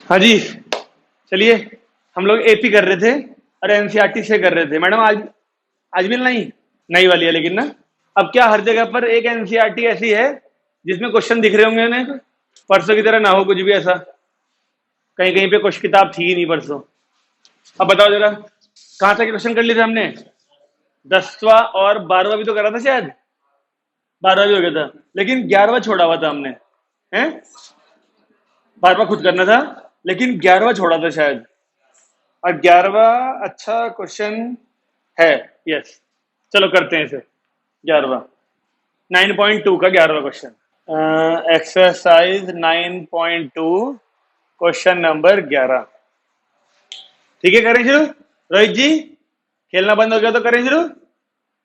हाँ जी, चलिए। हम लोग एपी कर रहे थे और एनसीईआरटी से कर रहे थे। मैडम आज भी नहीं नई वाली है लेकिन ना। अब क्या हर जगह पर एक एनसीईआरटी ऐसी है जिसमें क्वेश्चन दिख रहे होंगे उन्हें, परसों की तरह ना हो कुछ भी ऐसा। कहीं कहीं पे कुछ किताब थी ही नहीं परसों। अब बताओ जरा, कहाँ तक क्वेश्चन कर लिए थे हमने? 10वां और 12वां भी तो करा था शायद। 12वां भी हो गया था, लेकिन 11वां छोड़ा हुआ था हमने। हैं? 12वां खुद करना था, लेकिन 11वां छोड़ा था शायद। और 11वां अच्छा क्वेश्चन है। यस, चलो करते हैं इसे। 11वां 9.2 का 11वां क्वेश्चन, एक्सरसाइज 9.2 क्वेश्चन नंबर 11। ठीक है, करें शुरू। रोहित जी, खेलना बंद हो गया तो करें शुरू।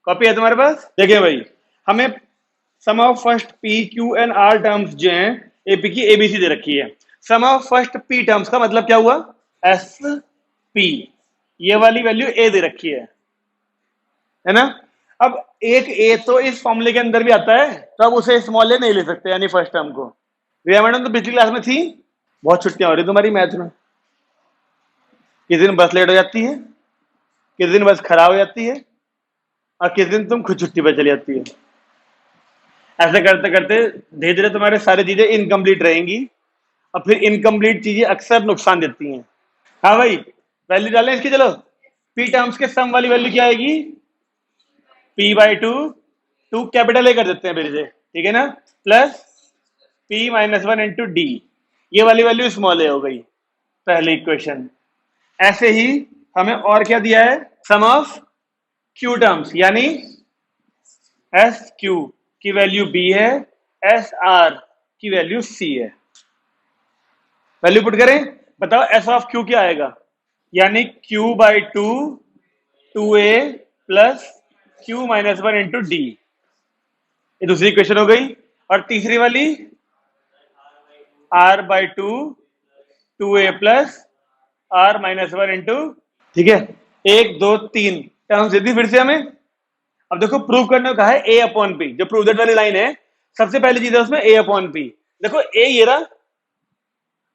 कॉपी है तुम्हारे पास? देखिए भाई, हमें sum of first P Q and R terms जो हैं एपी की एबीसी दे रखी है। Sum of first P terms का मतलब क्या हुआ? S P. ये वाली वैल्यू ए दे रखी है ना। अब एक ए तो इस फॉर्मूले के अंदर भी आता है, तो अब उसे स्मॉल ए नहीं ले सकते, यानी फर्स्ट टर्म को। रिया मैडम तो पिछली क्लास में थी। बहुत छुट्टियां हो रही तुम्हारी मैथ में। किस दिन बस लेट हो जाती है, किस दिन बस खराब हो जाती है, और किस दिन तुम खुद छुट्टी पर चली जाती है। ऐसे करते करते धीरे धीरे तुम्हारे सारी चीजें इनकम्प्लीट रहेंगी, और फिर इनकम्प्लीट चीजें अक्सर नुकसान देती हैं। हाँ भाई, वैल्यू डालें इसकी। चलो, पी टर्म्स के सम वाली वैल्यू क्या आएगी? p/2, 2 कैपिटल ए कर देते हैं फिर से, ठीक है ना, प्लस p-1 इंटू डी। ये वाली वैल्यू स्मॉल ए हो गई, पहले इक्वेशन। ऐसे ही हमें और क्या दिया है? सम ऑफ क्यू टर्म्स, यानी एस क्यू की वैल्यू बी है, एस आर की वैल्यू सी है। वैल्यू पुट करें, बताओ एस ऑफ क्यू क्या आएगा? यानी q/2 2a plus q-1 into D. ये दूसरी इक्वेशन हो गई। और तीसरी वाली r/2 2a plus r-1 into, ठीक है। 1 2 3 टर्म्स दे दी फिर से हमें। अब देखो, प्रूव करने को कहा है a अपॉन पी। जो प्रूव दैट वाली लाइन है, सबसे पहली चीज है उसमें a अपॉन पी। देखो a ये रहा,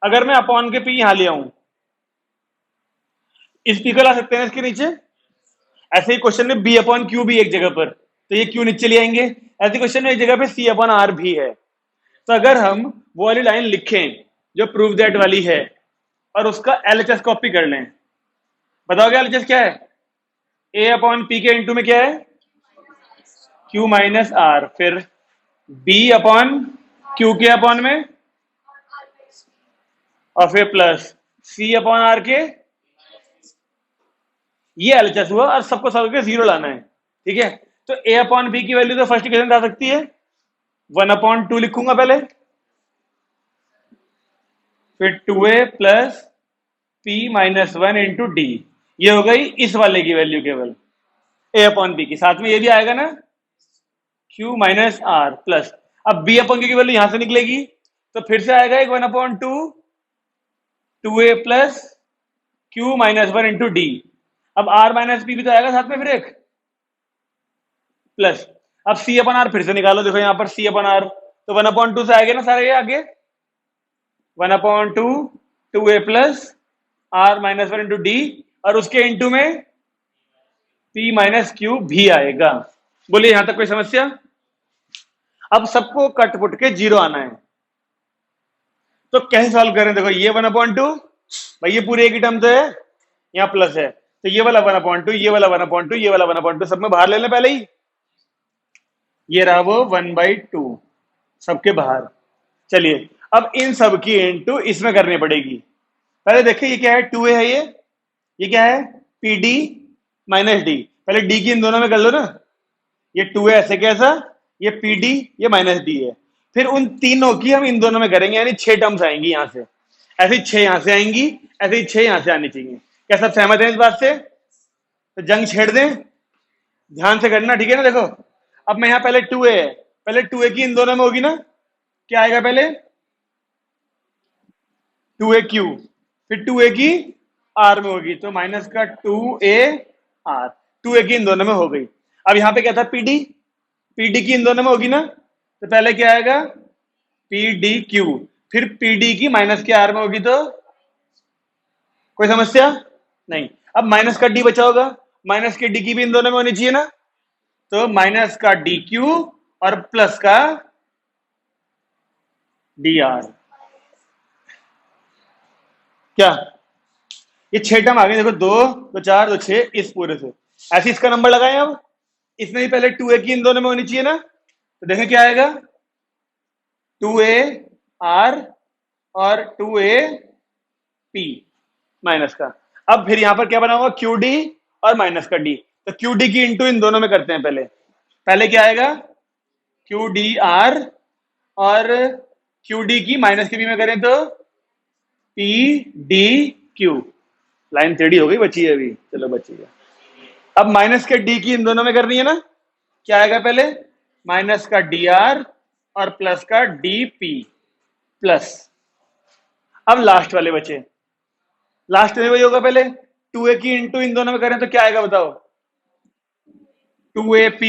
अगर मैं अपॉन के पी यहां ले आऊं, इस पी को ला सकते हैं इसके नीचे। ऐसे ही क्वेश्चन में बी अपॉन क्यू भी एक जगह पर, तो ये क्यू नीचे ले आएंगे। ऐसे क्वेश्चन में एक जगह पे सी अपॉन आर भी है। तो अगर हम वो वाली लाइन लिखें जो प्रूव दैट वाली है, और उसका एलएचएस कॉपी कर लें, बताओगे एलएचएस क्या है? ए अपॉन पी के इंटू में क्या है? क्यू माइनस आर, फिर बी अपॉन क्यू के अपॉन में, और फिर प्लस सी अपॉन आर के। ये एलएचएस हुआ, और सबको सब के जीरो लाना है, ठीक है। तो ए अपॉन बी की वैल्यू तो फर्स्ट इक्वेशन आ सकती है, 1/2 लिखूंगा पहले, फिर 2a plus p-1 into D. ये हो गई इस वाले की वैल्यू केवल, ए अपॉन बी की। साथ में ये भी आएगा ना, q माइनस आर प्लस। अब b अपॉन क्यू की वैल्यू यहां से निकलेगी, तो फिर से आएगा एक 1/2 2a plus q-1 into D. अब r माइनस पी भी तो आएगा साथ में, फिर एक प्लस। अब c अपन आर फिर से निकालो, देखो यहां पर c अपन आर, तो 1/2 से आएगा ना सारे ये आगे, 1/2 2a plus r-1 into D, और उसके इंटू में p माइनस क्यू भी आएगा। बोलिए यहां तक कोई समस्या? अब सबको कट पुट के जीरो आना है, तो कैसे सॉल्व करें? देखो ये 1/2, भाई ये पूरे एक ही टर्म तो है, यहाँ प्लस है, तो ये वाला 1/2, ये वाला 1/2, ये वाला 1/2 सब में बाहर ले लें पहले ही। ये रहा वो 1/2 सबके बाहर। चलिए, अब इन सब की इंटू इसमें करनी पड़ेगी। पहले देखिए ये क्या है, 2a है, ये क्या है? P D minus D. पहले डी की इन दोनों में कर लो ना, ये 2a ऐसे कैसा, ये पी डी, ये माइनस डी है। फिर उन तीनों की हम इन दोनों में करेंगे, यानी 6 टर्म्स आएंगी यहां से। ऐसे ही 6 यहां से आएंगी, ऐसे ही 6 यहां से आनी चाहिए। क्या सब सहमत है इस बात से? तो जंग छेड़ दें, ध्यान से करना, ठीक है ना। देखो, अब मैं यहां पहले 2a है, पहले 2a की इन दोनों में होगी ना, क्या आएगा पहले? 2a क्यू, फिर 2a की आर में होगी, तो माइनस का 2a आर। 2a की इन दोनों में हो गई। अब यहां पे क्या था? पीडी, पीडी की इन दोनों में होगी ना, तो पहले क्या आएगा? पी डी क्यू, फिर पी डी की माइनस के आर में होगी, तो कोई समस्या नहीं। अब माइनस का डी बचा होगा, माइनस के डी की भी इन दोनों में होनी चाहिए ना, तो माइनस का डी क्यू और प्लस का डी आर। क्या ये 6 टर्म आ गए, देखो 2 2 4 2 6 इस पूरे से, ऐसे इसका नंबर लगाएं। अब इसमें भी पहले 2a की इन दोनों में होनी चाहिए ना, तो देखें क्या आएगा, 2a r और 2a p माइनस का। अब फिर यहां पर क्या बना होगा, क्यू डी और माइनस का डी, तो क्यू डी की इंटू इन दोनों में करते हैं। पहले पहले क्या आएगा, क्यू डी आर और क्यू डी की माइनस के बी में करें तो पी डी क्यू। लाइन टेढ़ी हो गई, बची है अभी, चलो बची है। अब माइनस के डी की इन दोनों में करनी है ना, क्या आएगा पहले, माइनस का डी आर और प्लस का डी पी प्लस। अब लास्ट वाले बचे, लास्ट में वही होगा, पहले 2a की इंटू इन दोनों में करें तो क्या आएगा बताओ, 2ap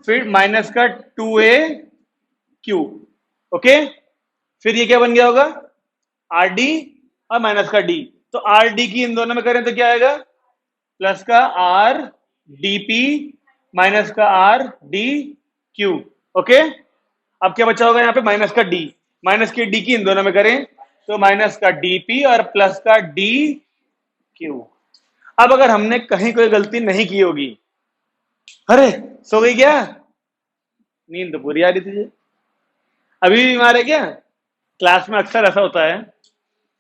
फिर माइनस का 2aq। ओके, फिर ये क्या बन गया होगा, rd और माइनस का d, तो rd की इन दोनों में करें तो क्या आएगा, प्लस का r dp माइनस का r dq। ओके, अब क्या बचा होगा यहाँ पे, माइनस का d, माइनस के d की इन दोनों में करें तो माइनस का dp और प्लस का dq। अब अगर हमने कहीं कोई गलती नहीं की होगी, अरे सो गई क्या, नींद तो पूरी आ रही थी, अभी भी बीमार है क्या। क्लास में अक्सर ऐसा होता है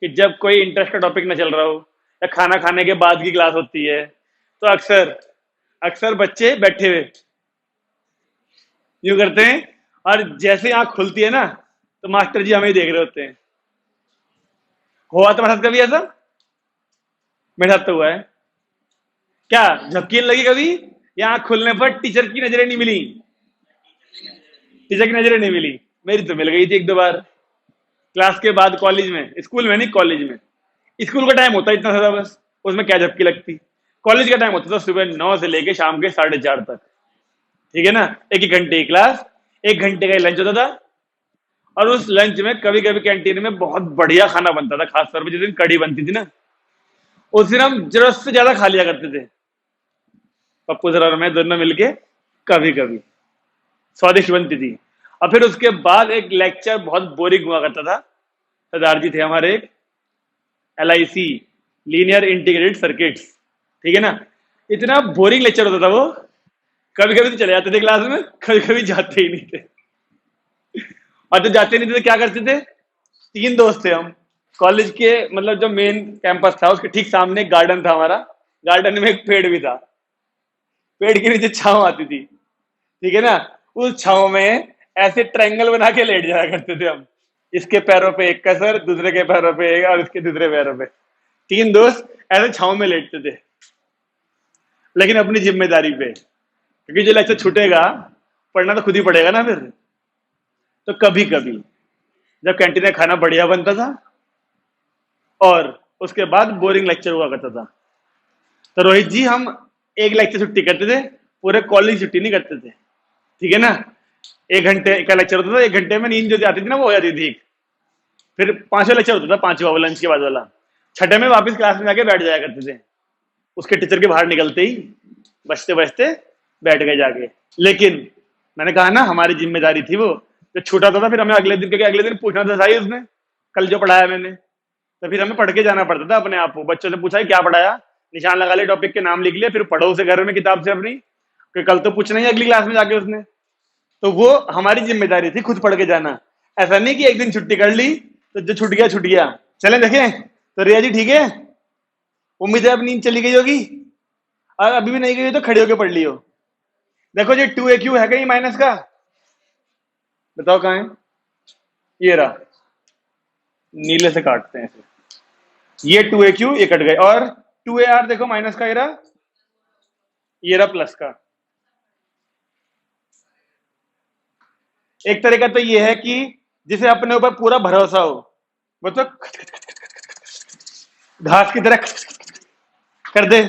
कि जब कोई इंटरेस्ट का टॉपिक ना चल रहा हो या खाना खाने के बाद की क्लास होती है, तो अक्सर अक्सर बच्चे बैठे हुए यूं करते हैं, और जैसे आंख खुलती है ना तो मास्टर जी हमें ही देख रहे होते हैं। हुआ तुम्हारे साथ कभी ऐसा, मेरे साथ तो हुआ है। क्या झपकी लगी कभी, या आंख खुलने पर टीचर की नजरें नहीं मिली, टीचर की नजरें नहीं मिली, मेरी तो मिल गई थी 1-2 बार क्लास के बाद, कॉलेज में, स्कूल में नहीं, कॉलेज में। स्कूल का टाइम होता है इतना ज्यादा बस, उसमें क्या झपकी लगती। कॉलेज का टाइम होता था सुबह 9 से लेके शाम के 4:30 तक, ठीक है ना, 1-1 घंटे की क्लास, 1 घंटे का लंच होता था, और उस लंच में कभी कभी कैंटीन में बहुत बढ़िया खाना बनता था, खासतौर पर जिस दिन कढ़ी बनती थी ना, उस दिन हम जरूरत से ज्यादा खा लिया करते थे, पप्पू सर और मैं दोनों मिलके, कभी कभी स्वादिष्ट बनती थी। और फिर उसके बाद एक लेक्चर बहुत बोरिंग हुआ करता था, सरदार जी थे हमारे एक, LIC लीनियर इंटीग्रेटेड सर्किट्स, ठीक है ना, इतना बोरिंग लेक्चर होता था वो, कभी कभी तो चले जाते थे क्लास में, कभी कभी जाते ही नहीं थे। और जब जाते नहीं थे तो क्या करते थे, 3 दोस्त थे हम, कॉलेज के मतलब जो मेन कैंपस था उसके ठीक सामने एक गार्डन था हमारा, गार्डन में एक पेड़ भी था, पेड़ के नीचे छांव आती थी, ठीक है ना, उस छांव में ऐसे ट्रायंगल बना के लेट जाया करते थे हम, इसके पैरों पे एक कसर, दूसरे के पैरों पे एक, और इसके दूसरे पैरों पे 3 दोस्त ऐसे छांव में लेटते थे, लेकिन अपनी जिम्मेदारी पे, क्योंकि जो लेक्चर छूटेगा पढ़ना तो खुद ही पड़ेगा ना फिर। तो कभी कभी जब कैंटीन में खाना बढ़िया बनता था और उसके बाद बोरिंग लेक्चर हुआ करता था, तो रोहित जी हम एक लेक्चर छुट्टी करते थे, पूरे कॉलेज छुट्टी नहीं करते थे, ठीक है ना, 1 घंटे का लेक्चर होता था, 1 घंटे में नींद जो आती थी ना वो हो जाती थी। फिर 5वां लेक्चर होता था, 5वां लंच के बाद वाला, 6ठे में वापस क्लास में जाके बैठ जाया करते थे, उसके टीचर के बाहर निकलते ही बचते बचते बैठ गए जाके। लेकिन मैंने कहा ना हमारी जिम्मेदारी थी वो, जो छूटा था फिर हमें अगले दिन, क्योंकि अगले दिन पूछना था सही उसने कल जो पढ़ाया मैंने, तो फिर हमें पढ़ के जाना पड़ता था अपने आप को, बच्चों से पूछा क्या पढ़ाया, निशान लगा ले, टॉपिक के नाम लिख लिया, फिर पढ़ो उसे घर में किताब से अपनी, क्योंकि कल तो पूछना ही अगली क्लास में जाके उसने। तो वो हमारी जिम्मेदारी थी खुद पढ़ के जाना, ऐसा नहीं कि एक दिन छुट्टी कर ली तो जो छूट गया छूट गया। चले देखें तो रिया जी ठीक है, उम्मीद है अब नींद चली गई होगी, और अभी भी नहीं गई तो खड़े होके पढ़ लियो। देखो जी 2aq है कहीं माइनस का, बताओ कहाँ है, ये रहा, नीले से काटते हैं इसे, ये 2aq ये कट गए, और 2ar देखो माइनस का, ये रहा प्लस का। एक तरीका तो ये है कि जिसे अपने ऊपर पूरा भरोसा हो वो तो घास की तरह कर दे,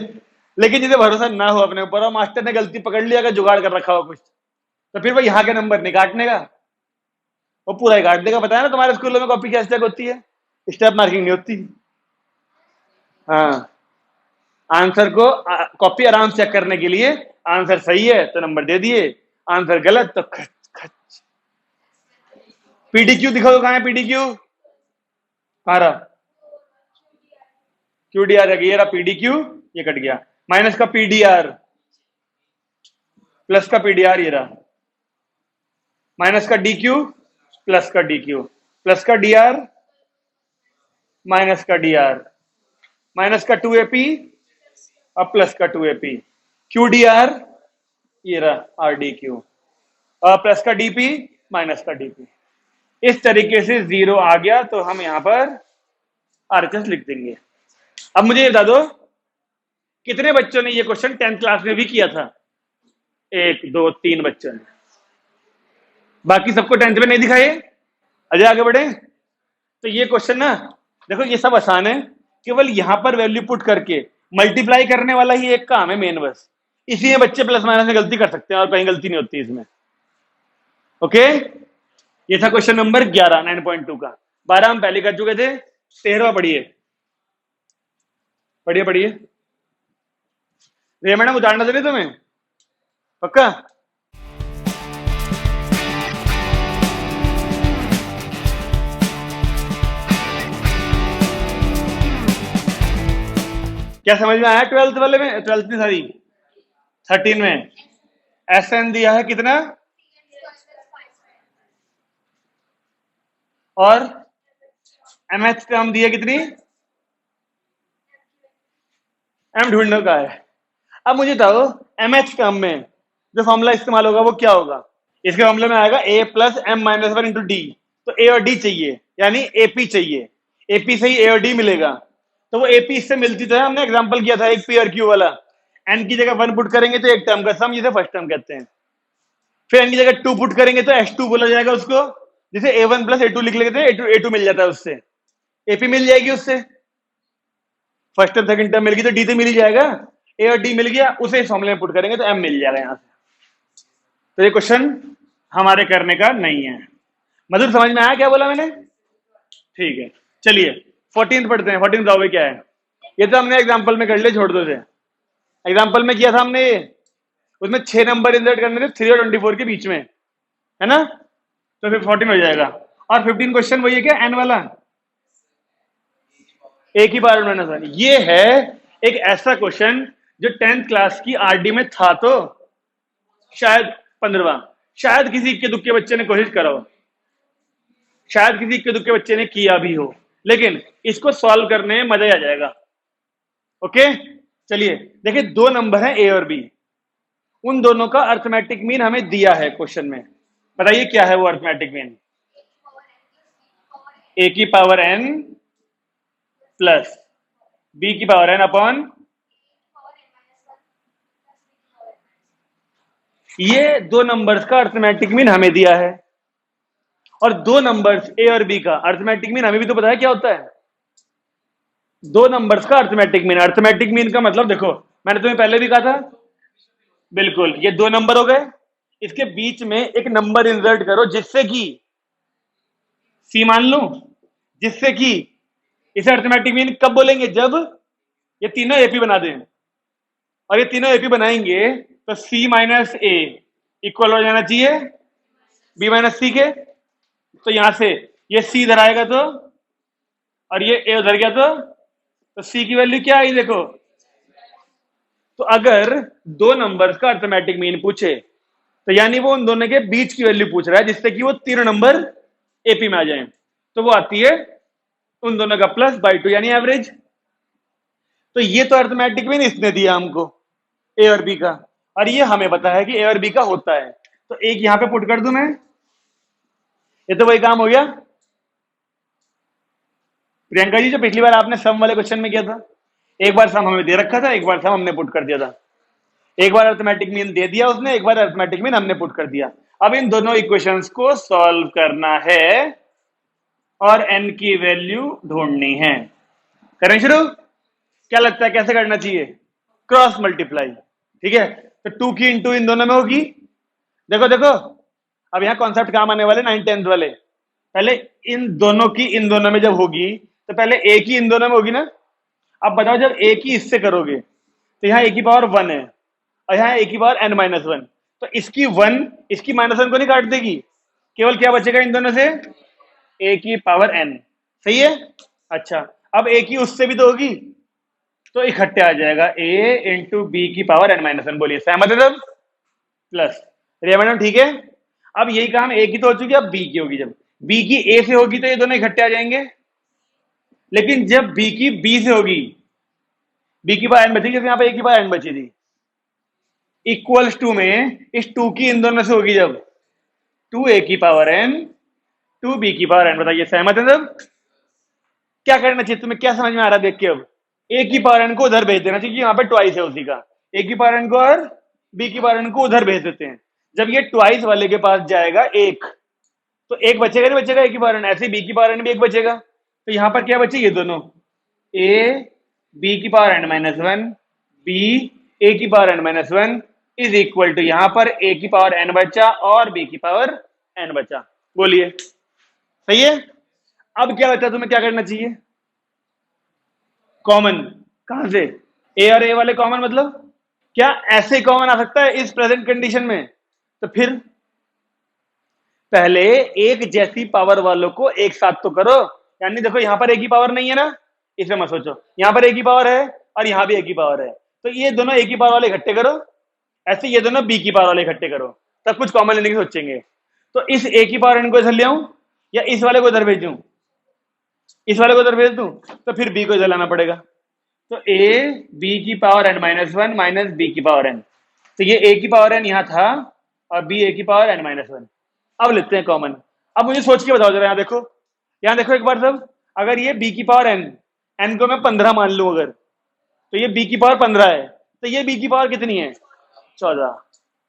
लेकिन जिसे भरोसा ना हो अपने ऊपर और मास्टर ने गलती पकड़ लिया, अगर जुगाड़ कर रखा हो कुछ, तो फिर वो यहाँ के नंबर नहीं काटने का, वो पूरा ही काट देगा। बताया ना तुम्हारे स्कूलों में कॉपी कैसे चेक होती है, स्टेप मार्किंग नहीं होती। हाँ, आंसर को कॉपी आराम से चेक करने के लिए, आंसर सही है तो नंबर दे दिए, आंसर गलत तो खच खच। पीडीक्यू दिखाओ, कहां है पीडीक्यू? कहां रहा? क्यूडीआर है, ये रहा पीडीक्यू, ये कट गया। माइनस का पीडीआर, प्लस का पीडीआर, ये रहा। माइनस का डीक्यू, प्लस का डीक्यू, प्लस का डीआर, माइनस का डीआर, माइनस का 2AP और प्लस का 2AP। क्यूडीआर, ये रहा आरडीक्यू, और प्लस का डीपी, माइनस का डीपी। इस तरीके से जीरो आ गया तो हम यहां पर आरएचएस लिख देंगे। अब मुझे ये बता दो, कितने बच्चों ने ये क्वेश्चन 10th क्लास में भी किया था? 1 2 3 बच्चों ने। बाकी सबको 10th में नहीं दिखाए? अजय आगे बढ़े। तो ये क्वेश्चन ना, देखो ये सब आसान है, केवल यहां पर वैल्यू पुट करके मल्टीप्लाई करने वाला ही एक काम है मेन, बस इसी में बच्चे प्लस माइनस में गलती कर सकते हैं और कहीं गलती नहीं होती इसमें। ओके, ये था क्वेश्चन नंबर 11 9.2 का। 12 हम पहले कर चुके थे। 13वां पढ़िए, पढ़िए पढ़िए। ये मैडम उदाहरण दे तुम्हें पक्का? क्या समझ में आया 12th वाले में? 12th में सॉरी 13 में एसएन दिया है कितना, और एमएच टर्म दिया कितनी, एम ढूंढने का है। अब मुझे बताओ एमएच टर्म में जो फॉर्मूला इस्तेमाल होगा वो क्या होगा? इसके फॉर्मूले में आएगा A plus M minus 1 into D. तो ए और डी चाहिए, यानी एपी चाहिए। एपी से ही ए और डी मिलेगा। तो वो एपी इससे मिलती तो है, हमने एग्जांपल किया था एक पी और क्यू वाला। एन की जगह 1 पुट करेंगे तो एक टर्म का सम, जिसे फर्स्ट टर्म कहते हैं। फिर एन की जगह 2 पुट करेंगे तो एस टू बोला जाएगा उसको, जिसे ए1 प्लस ए2 लिख लेते हैं, ए टू मिल जाता है उससे, एपी मिल जाएगी उससे। फर्स्ट टर्म सेकंड टर्म मिल गई तो डी तो मिल ही जाएगा। ए और डी मिल गया, उसे इस फॉर्मूले में पुट करेंगे तो एम मिल जाएगा यहां से। तो ये क्वेश्चन हमारे करने का नहीं है। मधुर समझ में आया क्या बोला मैंने? ठीक है, चलिए 14th पढ़ते हैं। 14th बताओ क्या है? ये तो हमने एग्जांपल में कर लिया, छोड़ दो। एग्जांपल में किया था हमने ये, उसमें 6 नंबर इंसर्ट करने थे 3 और 24 के बीच में, है ना? तो फिर 14 हो जाएगा। और 15 क्वेश्चन वही है क्या, एन वाला, एक ही बार उन्होंने सर। ये है एक ऐसा क्वेश्चन जो 10th क्लास की आरडी में था, तो शायद 15वां, शायद किसी इक्के दुक्के बच्चे ने कोशिश करा हो, शायद किसी इक्के दुक्के बच्चे ने किया भी हो, लेकिन इसको सॉल्व करने में मजा ही आ जाएगा। ओके, चलिए देखिए, 2 नंबर हैं ए और बी, उन दोनों का अर्थमेटिक मीन हमें दिया है क्वेश्चन में। बताइए क्या है वो अर्थमेटिक मीन? ए की पावर एन प्लस बी की पावर एन अपॉन, ये 2 नंबर्स का अर्थमेटिक मीन हमें दिया है। और 2 नंबर्स ए और बी का अर्थमेटिक मीन हमें भी तो पता है क्या होता है। 2 नंबर्स का अर्थमेटिक मीन, अर्थमेटिक मीन का मतलब देखो, मैंने तुम्हें पहले भी कहा था, बिल्कुल ये 2 नंबर हो गए, इसके बीच में एक नंबर इंसर्ट करो जिससे कि सी मान लो, जिससे कि इसे अर्थमेटिक मीन कब बोलेंगे, जब ये तीनों एपी बना दें। और ये तीनों एपी बनाएंगे तो सी माइनस ए इक्वल हो जाना चाहिए बी माइनस सी के। तो यहां से ये सी इधर आएगा तो, और ये ए उधर गया तो सी की वैल्यू क्या आई देखो। तो अगर 2 नंबर्स का अर्थमेटिक मीन पूछे तो यानी वो उन दोनों के बीच की वैल्यू पूछ रहा है, जिससे कि वो तीनों नंबर एपी में आ जाए। तो वो आती है उन दोनों का प्लस बाई 2 यानी एवरेज। तो ये तो अर्थमेटिक मीन इसने दिया हमको ए और बी का, और ये हमें पता है कि ए और बी का होता है। तो एक यहां पे पुट कर दूं मैं, ये तो वही काम हो गया। प्रियंका जी, जो पिछली बार आपने सम वाले क्वेश्चन में किया था, एक बार सम हमें दे रखा था, एक बार सम हमने पुट कर दिया था। एक बार अर्थमेटिक मीन दे दिया उसने, एक बार अर्थमेटिक मीन हमने पुट कर दिया। अब इन दोनों इक्वेशंस को सॉल्व करना है और एन की वैल्यू ढूंढनी है। करें शुरू? क्या लगता है कैसे करना चाहिए? क्रॉस मल्टीप्लाई, ठीक है। तो 2 की इंटू इन दोनों में होगी। देखो देखो, अब यहां कॉन्सेप्ट काम आने वाले 9 10th वाले। पहले इन दोनों की इन दोनों में जब होगी तो पहले ए की इन दोनों में होगी ना। अब बताओ जब ए की इससे करोगे तो यहाँ ए की पावर 1 है और यहाँ ए की पावर n-1, तो इसकी 1 इसकी -1 को नहीं काट देगी, केवल क्या बचेगा इन दोनों से, ए की पावर n। सही है। अच्छा, अब ए की उससे भी तो होगी, तो इकट्ठे आ जाएगा a इंटू बी की पावर n-1। बोलिए सहमत है सब? प्लस। रिया मैडम ठीक है। अब यही काम ए की तो हो चुकी है, अब बी की होगी। जब बी की ए से होगी तो ये दोनों इकट्ठे आ जाएंगे, लेकिन जब बी की बी से होगी, बी की पावर n बची, जैसे यहाँ पे ए की पावर n बची थी, इक्वल्स टू में इस 2 की इन दोनों से होगी जब 2a की पावर n 2b की पावर n। बताइए सहमत है सब? क्या करना चाहिए तुम्हें, क्या समझ में आ रहा है देख के? अब a की पावर n को उधर भेज देना चाहिए, यहाँ पे ट्वाइस है उसी का, a की पावर n को और b की पावर n को उधर भेज देते हैं। जब ये ट्वाइस वाले के पास जाएगा एक, तो एक बचेगा नहीं बचेगा a की पावर n, ऐसे b की पावर n भी एक बचेगा, तो यहाँ पर क्या बचे ये दोनों, a b की पावर n-1 b a की power n-1 is equal to, यहाँ पर a की पावर n बचा और b की पावर n बचा। बोलिए सही है। अब क्या बचा, तुम्हें क्या करना चाहिए, कॉमन। कहां से, a और a वाले कॉमन, मतलब क्या ऐसे कॉमन आ सकता है इस प्रेजेंट कंडीशन में? तो फिर पहले एक जैसी पावर वालों को एक साथ तो करो, यानी देखो यहां पर a की पावर नहीं है ना, इसे मत सोचो, यहां पर a की पावर है और यहां भी a की पावर है, तो ये दोनों a की पावर वाले इकट्ठे करो, ऐसे ये दोनों b की पावर वाले इकट्ठे करो, तब कुछ कॉमन लेने की सोचेंगे। तो इस a की पावर n को इधर ले आऊं या इस वाले को इधर भेजूं, इस वाले को इधर भेज दूं, तो फिर b को इधर लाना पड़ेगा, तो a b की पावर n-1 माइनस b की पावर n, तो ये a की पावर n यहां था और b a की पावर n-1। अब लेते हैं कॉमन। अब मुझे सोच के बताओ जरा, यहां देखो एक बार सब, अगर ये b की पावर n को मैं 15 मान लूं अगर, तो ये b की पावर 15 है, तो ये b की पावर कितनी है, 14।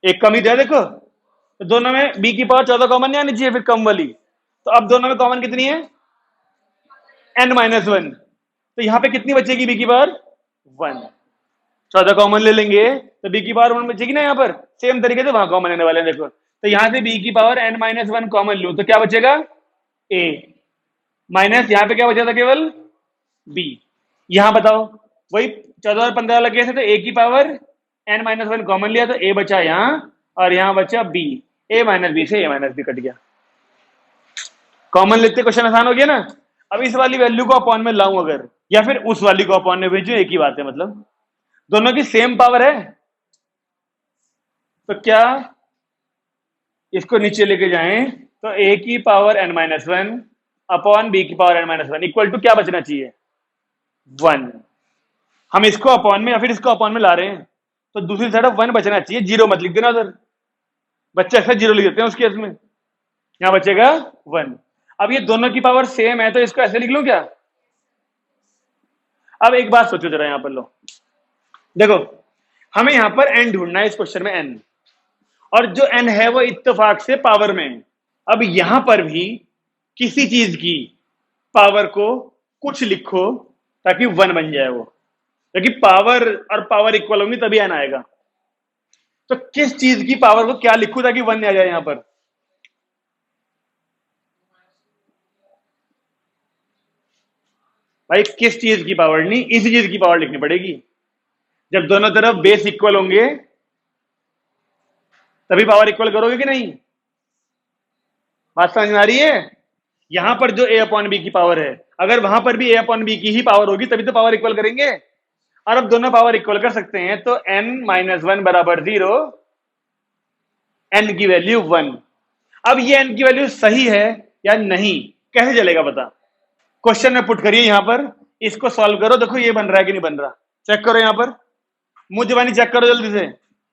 एक कमी दिया देखो, तो दोनों में b की पावर 14 कॉमन नहीं आनी चाहिए फिर कम वाली, तो अब दोनों में कॉमन कितनी है, n-1, तो यहां पे कितनी बचेगी b की पावर 1, 14 कॉमन ले लेंगे तो b की पावर 1 बचेगी ना, यहाँ पर सेम तरीके से वहां कॉमन लेने वाले हैं। देखो तो यहां से b की पावर n-1 कॉमन लूं तो क्या बचेगा, a माइनस यहां पे क्या बचा था, केवल b। यहां बताओ वही 14 और 15 लगे थे, तो a की पावर n-1 कॉमन लिया तो a बचा यहां और यहां बचा b, a माइनस b से a माइनस b कट गया, कॉमन लेते क्वेश्चन आसान हो गया ना। अब इस वाली वैल्यू को अपॉन में लाऊं अगर, या फिर उस वाली को अपॉन में भेजूं, एक ही बात है, मतलब दोनों की सेम पावर है, तो क्या इसको नीचे लेके जाएं तो a की पावर n-1 अपॉन b की पावर n-1 इक्वल टू क्या बचना चाहिए, 1। हम इसको अपॉन में या फिर इसको अपॉन में ला रहे हैं, तो दूसरी तरफ 1 बचना चाहिए, जीरो मत लिख देना उधर, बच्चे ऐसा जीरो लिख देते हैं उस केस में, यहां बचेगा 1। अब ये दोनों की पावर सेम है तो इसको ऐसे लिख लूं क्या। अब एक बात सोचो जरा, यहां पर लो, देखो हमें यहां पर n ढूंढना है इस क्वेश्चन में, n, और जो n है वो इत्तेफाक से पावर में है। अब यहां पर भी किसी चीज की पावर को कुछ लिखो ताकि 1 बन जाए वो, क्योंकि पावर और पावर इक्वल होंगी तभी n आएगा, तो किस चीज की पावर को क्या लिखूं ताकि 1 आ जाए यहां पर, भाई किस चीज की पावर, नहीं इसी चीज की पावर लिखनी पड़ेगी। जब दोनों तरफ बेस इक्वल होंगे तभी पावर इक्वल करोगे कि नहीं, बात समझ में आ रही है। यहां पर जो a अपॉन बी की पावर है, अगर वहां पर भी a अपॉन बी की ही पावर होगी तभी तो पावर इक्वल करेंगे, और अब दोनों पावर इक्वल कर सकते हैं, तो n-1 बराबर 0, n की वैल्यू 1। अब ये n की वैल्यू सही है या नहीं कैसे चलेगा पता, क्वेश्चन में पुट करिए, यहां पर इसको सॉल्व करो, देखो ये बन रहा है कि नहीं बन रहा, चेक करो, यहां पर मुंह जबानी चेक करो जल्दी से,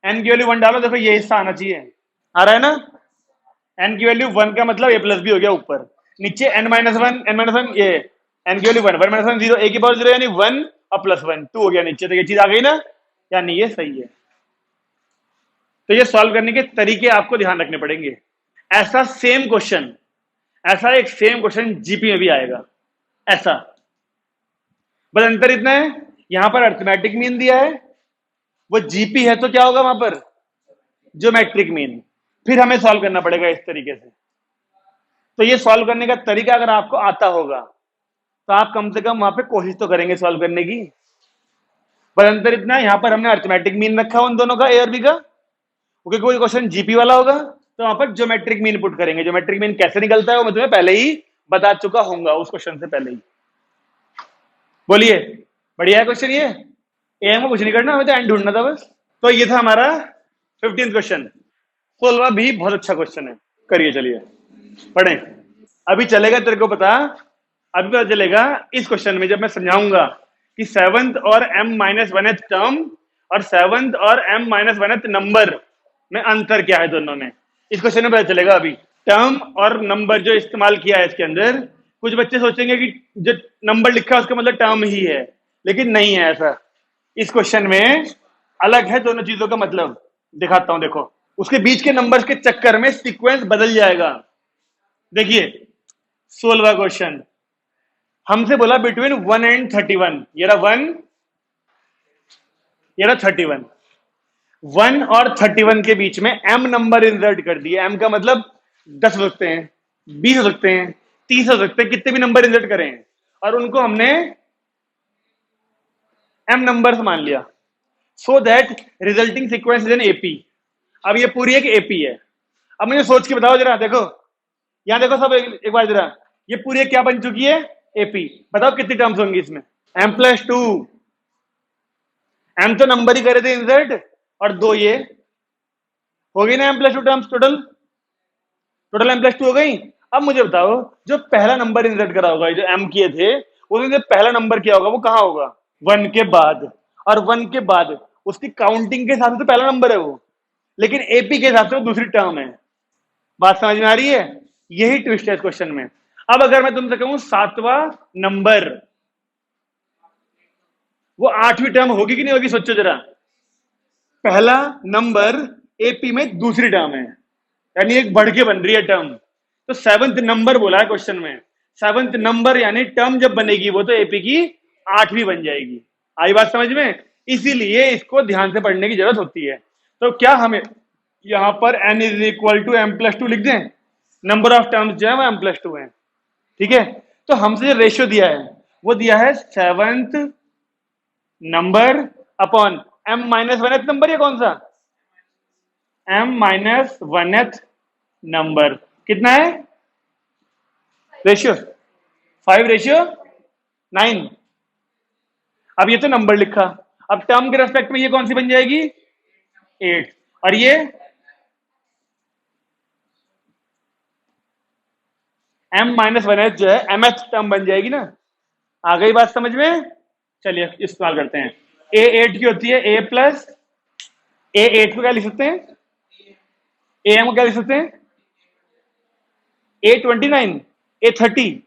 n की वैल्यू 1 डालो, देखो ये हिस्सा आना चाहिए, आ रहा है ना, n की वैल्यू 1 का मतलब a प्लस बी हो गया ऊपर, नीचे n-1 ये n की वैल्यू 1 0, a की पावर 0 यानी 1 और प्लस 1 2 हो गया नीचे, तो ये चीज आ गई ना, यानी ये सही है। तो ये सॉल्व करने के तरीके आपको ध्यान रखने पड़ेंगे। ऐसा सेम क्वेश्चन, ऐसा एक सेम क्वेश्चन जीपी में भी आएगा ऐसा, बस अंतर इतना है यहां पर अर्थमेटिक मीन दिया है, वो जीपी है तो क्या होगा वहां पर ज्योमेट्रिक मीन, फिर हमें सॉल्व करना पड़ेगा इस तरीके से। तो ये सॉल्व करने का तरीका अगर आपको आता होगा तो आप कम से कम वहां पे कोशिश तो करेंगे सॉल्व करने की। बस अंतर इतना है, यहाँ पर हमने अर्थमेटिक मीन रखा उन दोनों का, ए और बी का, क्योंकि कोई क्वेश्चन जीपी वाला होगा तो वहां पर ज्योमेट्रिक मीन पुट करेंगे। ज्योमेट्रिक मीन कैसे निकलता है वो मैं तुम्हें पहले ही बता चुका हूंगा उस क्वेश्चन से पहले ही। बोलिए, बढ़िया है क्वेश्चन ये। एम को कुछ नहीं करना, हमें तो एंड ढूंढना था बस। तो ये था हमारा 15th क्वेश्चन। 16वां भी बहुत अच्छा क्वेश्चन है, करिए चलिए पढ़ें। अभी चलेगा तेरे को पता, अभी पता चलेगा इस क्वेश्चन में जब मैं समझाऊंगा कि 7th और m-1th टर्म और 7th और m-1th नंबर में अंतर क्या है दोनों में, इस क्वेश्चन में पता चलेगा। अभी टर्म और नंबर जो इस्तेमाल किया है इसके अंदर, कुछ बच्चे सोचेंगे कि जो नंबर लिखा है उसका मतलब टर्म ही है, लेकिन नहीं है ऐसा। इस क्वेश्चन में अलग है दोनों चीजों का मतलब, दिखाता हूं देखो। उसके बीच के नंबर्स के चक्कर में सीक्वेंस बदल जाएगा। देखिए 16वां क्वेश्चन हमसे बोला बिटवीन 1 एंड 31, ये रहा 1, ये रहा 31। 1 और 31 के बीच में m नंबर इंसर्ट कर दिए। m का मतलब 10 हो सकते हैं, 20 हो सकते हैं, 30 हो सकते हैं, कितने भी नंबर इंसर्ट करें और उनको हमने m नंबर्स मान लिया, so that resulting sequence is an AP. अब ये पूरी एक एपी है। अब मुझे सोच के बताओ जरा, देखो यहां देखो सब, एक बार जरा, ये पूरी एक क्या बन चुकी है, एपी। बताओ कितनी टर्म्स होंगी इसमें, m+2। m तो नंबर ही करे थे इंसर्ट, और 2 ये हो गई ना m+2 terms, total total m+2 हो गई। अब मुझे बताओ जो पहला नंबर इंसर्ट करा होगा, जो m किए थे उसमें जो पहला नंबर क्या होगा, वो कहां होगा, 1 के बाद। और 1 के बाद उसकी काउंटिंग के हिसाब से तो पहला नंबर है वो, लेकिन एपी के हिसाब से वो दूसरी टर्म है। बात समझ में आ रही है, यही ट्विस्ट है इस क्वेश्चन में। अब अगर मैं तुमसे कहूं 7वां नंबर, वो 8वीं टर्म होगी कि नहीं होगी, सोचो जरा। पहला नंबर एपी में दूसरी टर्म है, यानी एक बढ़ के बन रही है टर्म। तो 7th नंबर बोला है क्वेश्चन में, 7th नंबर यानी टर्म जब बनेगी वो तो एपी की 8वीं बन जाएगी। आई बात समझ में, इसीलिए इसको ध्यान से पढ़ने की जरूरत होती है। तो क्या हमें यहां पर n is equal to m+2 लिख दें, नंबर ऑफ टर्म्स जो है वो m+2 है, ठीक है। तो हमसे जो रेशियो दिया है वो दिया है 7th number upon m-1th number, या कौन सा, m-1th नंबर। कितना है रेशियो, 5:9। अब ये तो नंबर लिखा, अब टर्म के रेस्पेक्ट में ये कौन सी बन जाएगी, 8, और ये m-1th जो है mth टर्म बन जाएगी ना। आ गई बात समझ में, चलिए इस्तेमाल करते हैं। a8 की होती है a8 को क्या लिख सकते हैं, am को क्या लिख सकते हैं, a29, a30,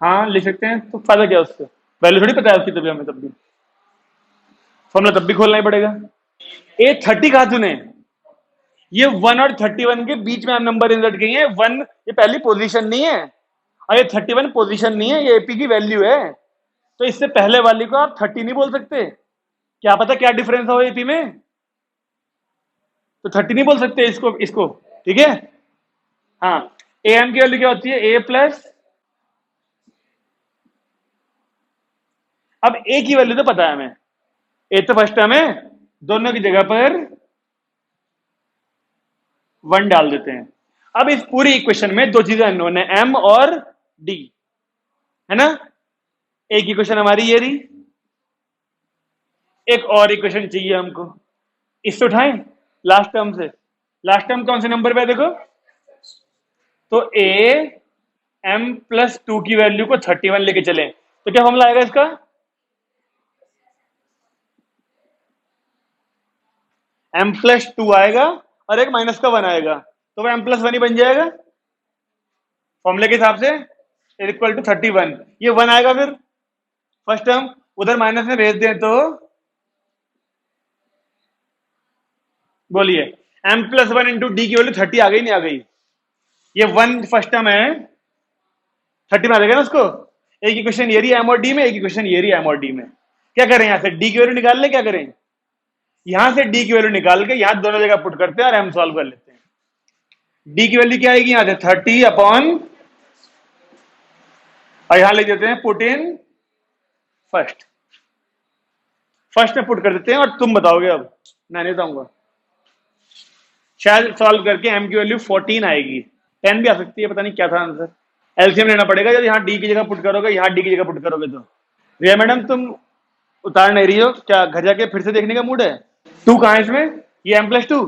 हाँ लिख सकते हैं। तो फायदा क्या उससे, वैल्यू थोड़ी पता है उसकी, तभी हमें तब भी फॉर्मूला तब भी खोलना ही पड़ेगा। a30 कहा तूने, ये 1 और 31 के बीच में हम नंबर इंसर्ट किए हैं। 1 ये पहली पोजीशन नहीं है और ये 31 पोजीशन नहीं है, ये एपी की वैल्यू है। तो इससे पहले वाली को आप 30 नहीं बोल सकते, क्या पता क्या डिफरेंस हो एपी में, तो 30 नहीं बोल सकते इसको इसको, ठीक है। हाँ, एम की वैल्यू क्या होती है, ए प्लस, अब ए की वैल्यू तो पता है हमें, ए तो फर्स्ट टर्म है, दोनों की जगह पर 1 डाल देते हैं। अब इस पूरी इक्वेशन में दो चीजें अननोन है, एम और डी, है ना। एक इक्वेशन हमारी ये रही, एक और इक्वेशन चाहिए हमको, इससे उठाएं लास्ट टर्म से। लास्ट टर्म कौन से नंबर पे है देखो, तो ए m+2 की वैल्यू को 31 लेके चले तो क्या फॉर्मूला आएगा इसका, m+2 आएगा और एक माइनस का 1 आएगा, तो वो m+1 ही बन जाएगा फॉर्मूले के हिसाब से, इक्वल टू 31। ये 1 आएगा, फिर फर्स्ट टर्म उधर माइनस में भेज दें तो बोलिए m+1 इंटू डी की वैल्यू 30 आ गई, नहीं आ गई, ये 1 फर्स्ट टर्म है 30 में आ जाएगा ना उसको। एक इक्वेशन ये रही एम और डी में, एक इक्वेशन ये रही एम और डी में। क्या करें, यहां से डी की वैल्यू निकाल ले, क्या करें, यहां से डी की वैल्यू निकाल के यहां दोनों जगह पुट करते हैं और एम सॉल्व कर लेते हैं। डी की वैल्यू क्या आएगी, यहां से 30 अपॉन, और यहां लिख देते हैं पुट इन फर्स्ट, फर्स्ट में पुट कर देते हैं और तुम बताओगे। अब मैं नहीं बताऊंगा। शायद सॉल्व करके एम की वैल्यू 14 आएगी, 10 भी आ सकती है, पता नहीं क्या था आंसर। एलसीएम लेना पड़ेगा जब यहाँ डी की जगह पुट करोगे, यहाँ डी की जगह पुट करोगे तो। रिया मैडम तुम उतार नहीं रही हो क्या? घर जाके फिर से देखने का मूड है? टू कहाँ है इसमें? ये m+2।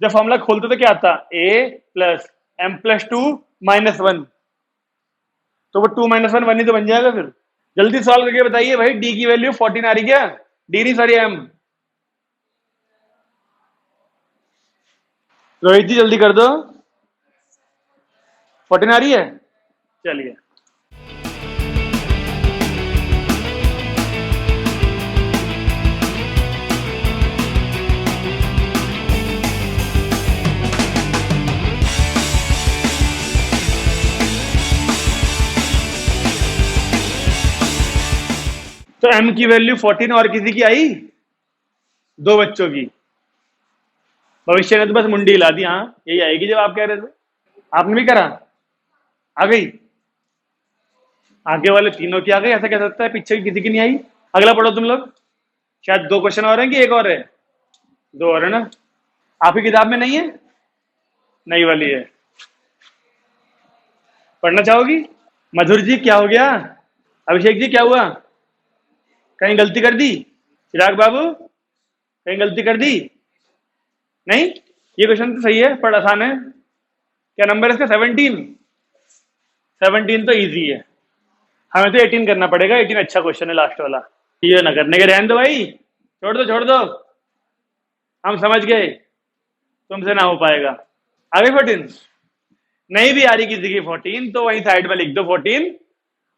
जब फॉर्मूला खोलते तो क्या आता? a plus m+2 -1। तो वो 2 - 1 1 ही तो बन जाएगा फिर। जल्दी सॉल्व करके बताइए भाई, डी की वैल्यू 14 आ रही क्या? डी नहीं सॉरी एम। रोहित जी जल्दी कर दो। 14 आ रही है? चलिए। तो m की वैल्यू 14 और किसी की आई? 2 बच्चों की। भविष्य ने तो बस मुंडी हिला दी। हाँ यही आएगी जब आप कह रहे थे। आपने भी करा? आ गई? आगे वाले तीनों की आ गई, ऐसा कह सकता है पीछे की किसी की नहीं आई। अगला पढ़ो तुम लोग। शायद 2 क्वेश्चन और हैं कि एक और है? 2 और है ना? आपकी किताब में नहीं है? नई वाली है। पढ़ना चाहोगी? मधुर जी क्या हो गया? अभिषेक जी क्या हुआ? कहीं गलती कर दी? चिराग बाबू कहीं गलती कर दी? नहीं, ये क्वेश्चन तो सही है, पर आसान है। क्या नंबर है इसका? 17। 17 तो इजी है। हमें तो 18 करना पड़ेगा। 18 अच्छा क्वेश्चन है लास्ट वाला। ये ना करने के रहने दो भाई, छोड़ दो छोड़ दो। हम समझ गए, तुमसे ना हो पाएगा। आगे 14 नहीं भी आ रही किसी की 14 तो वहीं साइड में लिख दो 14।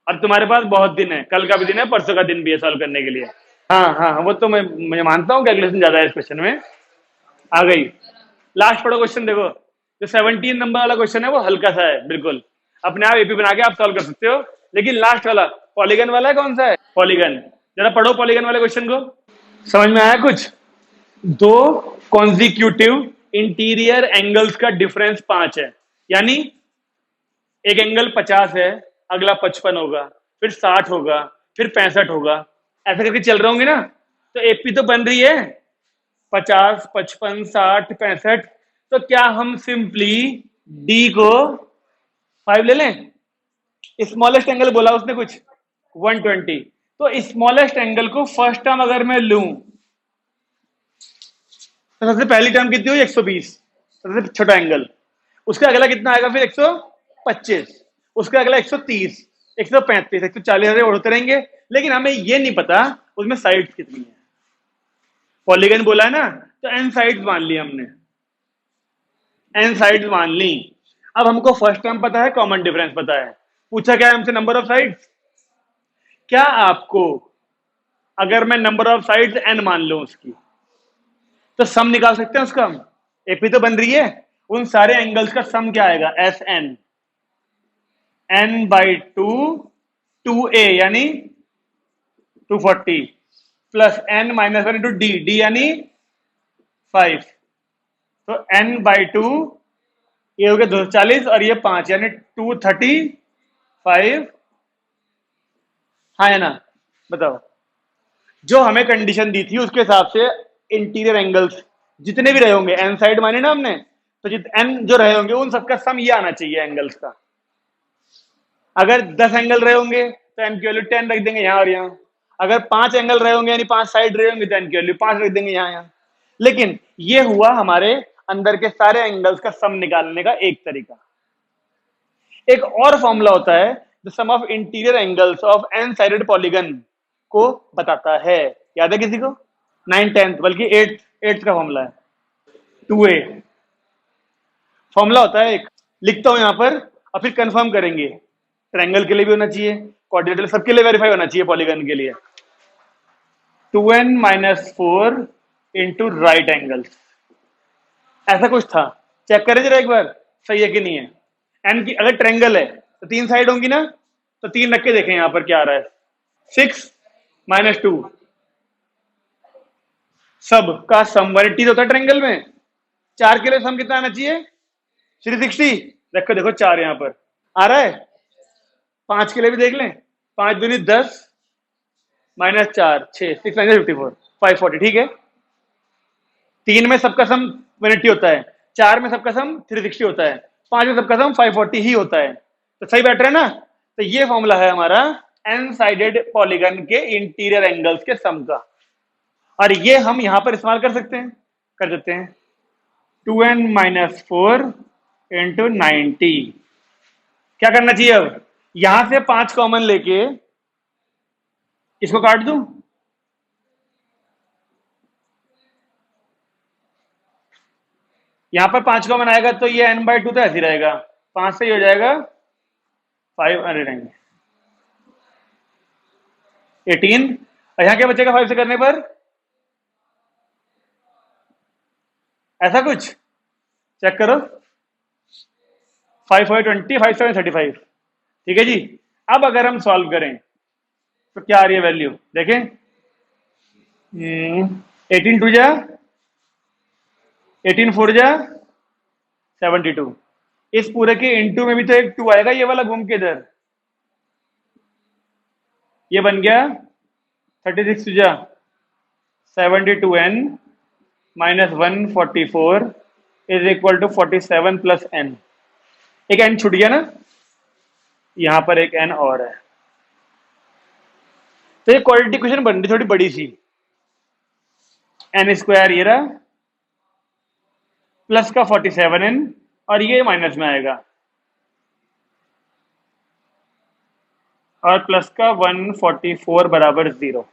और तुम्हारे पास बहुत दिन है, कल का भी दिन है, परसों का दिन भी है सॉल्व करने के लिए। हाँ हाँ वो तो मैं मानता हूँ कैलकुलेशन ज्यादा है इस क्वेश्चन में। आ गई। लास्ट पढ़ो क्वेश्चन। देखो जो 17 नंबर वाला क्वेश्चन है वो हल्का सा है बिल्कुल, अपने आप एपी बना के आप सॉल्व कर सकते हो। लेकिन लास्ट वाला पॉलीगन वाला है, कौन सा है? पॉलीगन। जरा पढ़ो पॉलीगन वाले क्वेश्चन को। समझ में आया कुछ? दो कॉन्जिक्यूटिव इंटीरियर एंगल्स का डिफरेंस 5 है, यानी एक एंगल 50 है, अगला 55 होगा, फिर 60 होगा, फिर 65 होगा, ऐसा करके चल रहे होंगे ना। तो एपी तो बन रही है 50, 55, 60, 65। तो क्या हम सिंपली डी को 5 ले लें? स्मॉलेस्ट एंगल बोला उसने कुछ 120। तो स्मॉलेस्ट एंगल को फर्स्ट टर्म अगर मैं लूं तो सबसे पहली टर्म कितनी हुई? 120, सबसे छोटा एंगल। उसका अगला कितना आएगा फिर? 125। उसका अगला 130, 135, 140 ऐसे उड़ते रहेंगे। लेकिन हमें ये नहीं पता उसमें साइड्स कितनी है। पॉलीगन बोला है ना, तो एन साइड्स मान ली हमने, एन साइड्स मान ली। अब हमको फर्स्ट टर्म पता है, कॉमन डिफरेंस पता है। पूछा क्या है हमसे? Number of sides. क्या आपको अगर मैं नंबर ऑफ साइड्स एन मान लूं उसकी, तो सम निकाल सकते हैं उसका हम? एपी तो बन रही है, उन सारे एंगल्स का सम क्या आएगा? एस एन, n/2 2a यानी 240 plus n-1 into D, D यानी 5। तो n/2 ये हो गया 240 और ये 5 यानी 235। हाँ है ना? बताओ। जो हमें कंडीशन दी थी उसके हिसाब से इंटीरियर एंगल्स जितने भी रहे होंगे, एन साइड माने ना हमने, तो एन जो रहे होंगे उन सबका सम ये आना चाहिए एंगल्स का। अगर 10 एंगल रहे होंगे तो एन की वैल्यू 10 रख देंगे यहाँ और यहाँ। अगर 5 एंगल रहे होंगे यानी 5 साइड रहे होंगे तो एन की वैल्यू 5 रख देंगे यहाँ यहाँ। लेकिन ये हुआ हमारे अंदर के सारे एंगल्स का सम निकालने का एक तरीका। एक और फॉर्मूला होता है the sum of interior angles of n sided polygon को बताता है। याद है किसी को? 9, 10 बल्कि 8 का फॉर्मूला है 2a। फॉर्मूला होता है एक, लिखता हूं यहां पर और फिर कंफर्म करेंगे। ट्रायंगल के लिए भी होना चाहिए, कोऑर्डिनेटर सबके लिए वेरीफाई होना चाहिए पॉलीगन के लिए। 2n-4 इंटू राइट एंगल्स, ऐसा कुछ था। चेक करें जरा एक बार सही है कि नहीं है। एन की अगर ट्रायंगल है तो 3 साइड होंगी ना, तो 3 रख के देखें यहां पर क्या आ रहा है। 6 - 2 सब का सम 180 होता है ट्रायंगल में। 4 के लिए सम कितना आना चाहिए? 360। रखो देखो 4 यहां पर आ रहा है। 5 के लिए भी देख लें। 5 दूनी 10 -4 6 6 - 54 540, ठीक है। 3 में सबका सम 180 होता है, 4 में सबका सम 360 होता है, 5 में सबका सम 540 ही होता है। तो सही बैठ रहा है ना। तो ये फॉर्मूला है हमारा एन साइडेड पॉलीगन के इंटीरियर एंगल्स के सम का, और ये हम यहां पर इस्तेमाल कर सकते हैं, कर देते हैं 2n-4 इंटू 90। क्या करना चाहिए अब, यहां से 5 कॉमन लेके इसको काट दूं, यहां पर 5 कॉमन आएगा तो ये n/2 तो ऐसे ही रहेगा, 5 से ही हो जाएगा 5, अरे रहेंगे 18, और यहां क्या बचेगा 5 से करने पर, ऐसा कुछ चेक करो, 5 5 20, 5 7 35, ठीक है जी। अब अगर हम सॉल्व करें तो क्या आ रही है वैल्यू देखें, 18 2 जा 18 4 जा 72, इस पूरे के इनटू में भी तो एक 2 आएगा, ये वाला घूम के इधर, ये बन गया 36 जा 72n minus 144 is equal to 47 plus n। एक n छूट गया ना, यहां पर एक n और है, तो ये क्वाड्रेटिक इक्वेशन बन रही थोड़ी बड़ी सी, n स्क्वायर ये रहा प्लस का 47n और ये माइनस में आएगा, और प्लस का 144 बराबर 0।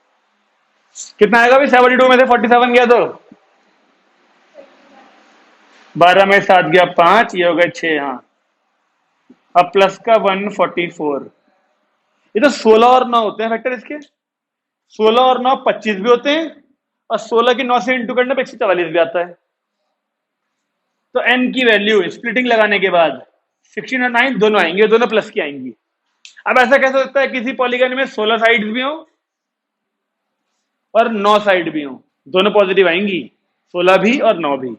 कितना आएगा भाई, 72 में से 47 गया तो 12 में 7 गया 5, ये हो गए 6, हाँ। अब प्लस का 144, ये तो 16 और 9 होते हैं फैक्टर इसके, 16 और 9 25 भी होते हैं, और 16 की 9 से इंटू करने पर 144 भी आता है। तो n की वैल्यू स्प्लिटिंग लगाने के बाद 16 और 9 दोनों आएंगे, दोनों प्लस की आएंगी। अब ऐसा कैसे हो सकता है किसी पॉलीगन में 16 साइड्स भी हो और 9 साइड भी हो, दोनों पॉजिटिव आएंगी, 16 भी और 9 भी।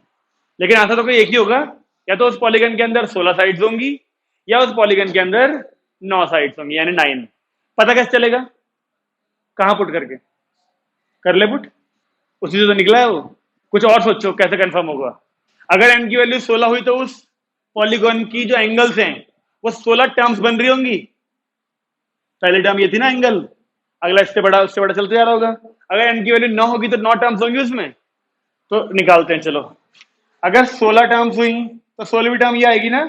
लेकिन आंसर तो कोई एक ही होगा, या तो उस पॉलीगन के अंदर 16 साइड्स होंगी या उस पॉलीगन के अंदर 9 साइड्स होंगी, यानी 9। पता कैसे चलेगा, कहां पुट करके, कर ले पुट, उसी से तो निकला है वो, कुछ और सोचो कैसे कंफर्म होगा। अगर n की वैल्यू 16 हुई तो उस पॉलीगन की जो एंगल्स हैं वो 16 टर्म्स बन रही होंगी। पहली टर्म ये थी ना एंगल, अगला इससे बड़ा उससे बड़ा चलते जा रहा होगा। अगर n की वैल्यू 9 होगी तो 9 टर्म्स होंगी उसमें, तो निकालते हैं चलो। अगर 16 टर्म्स हुई तो 16वीं टर्म ये आएगी ना,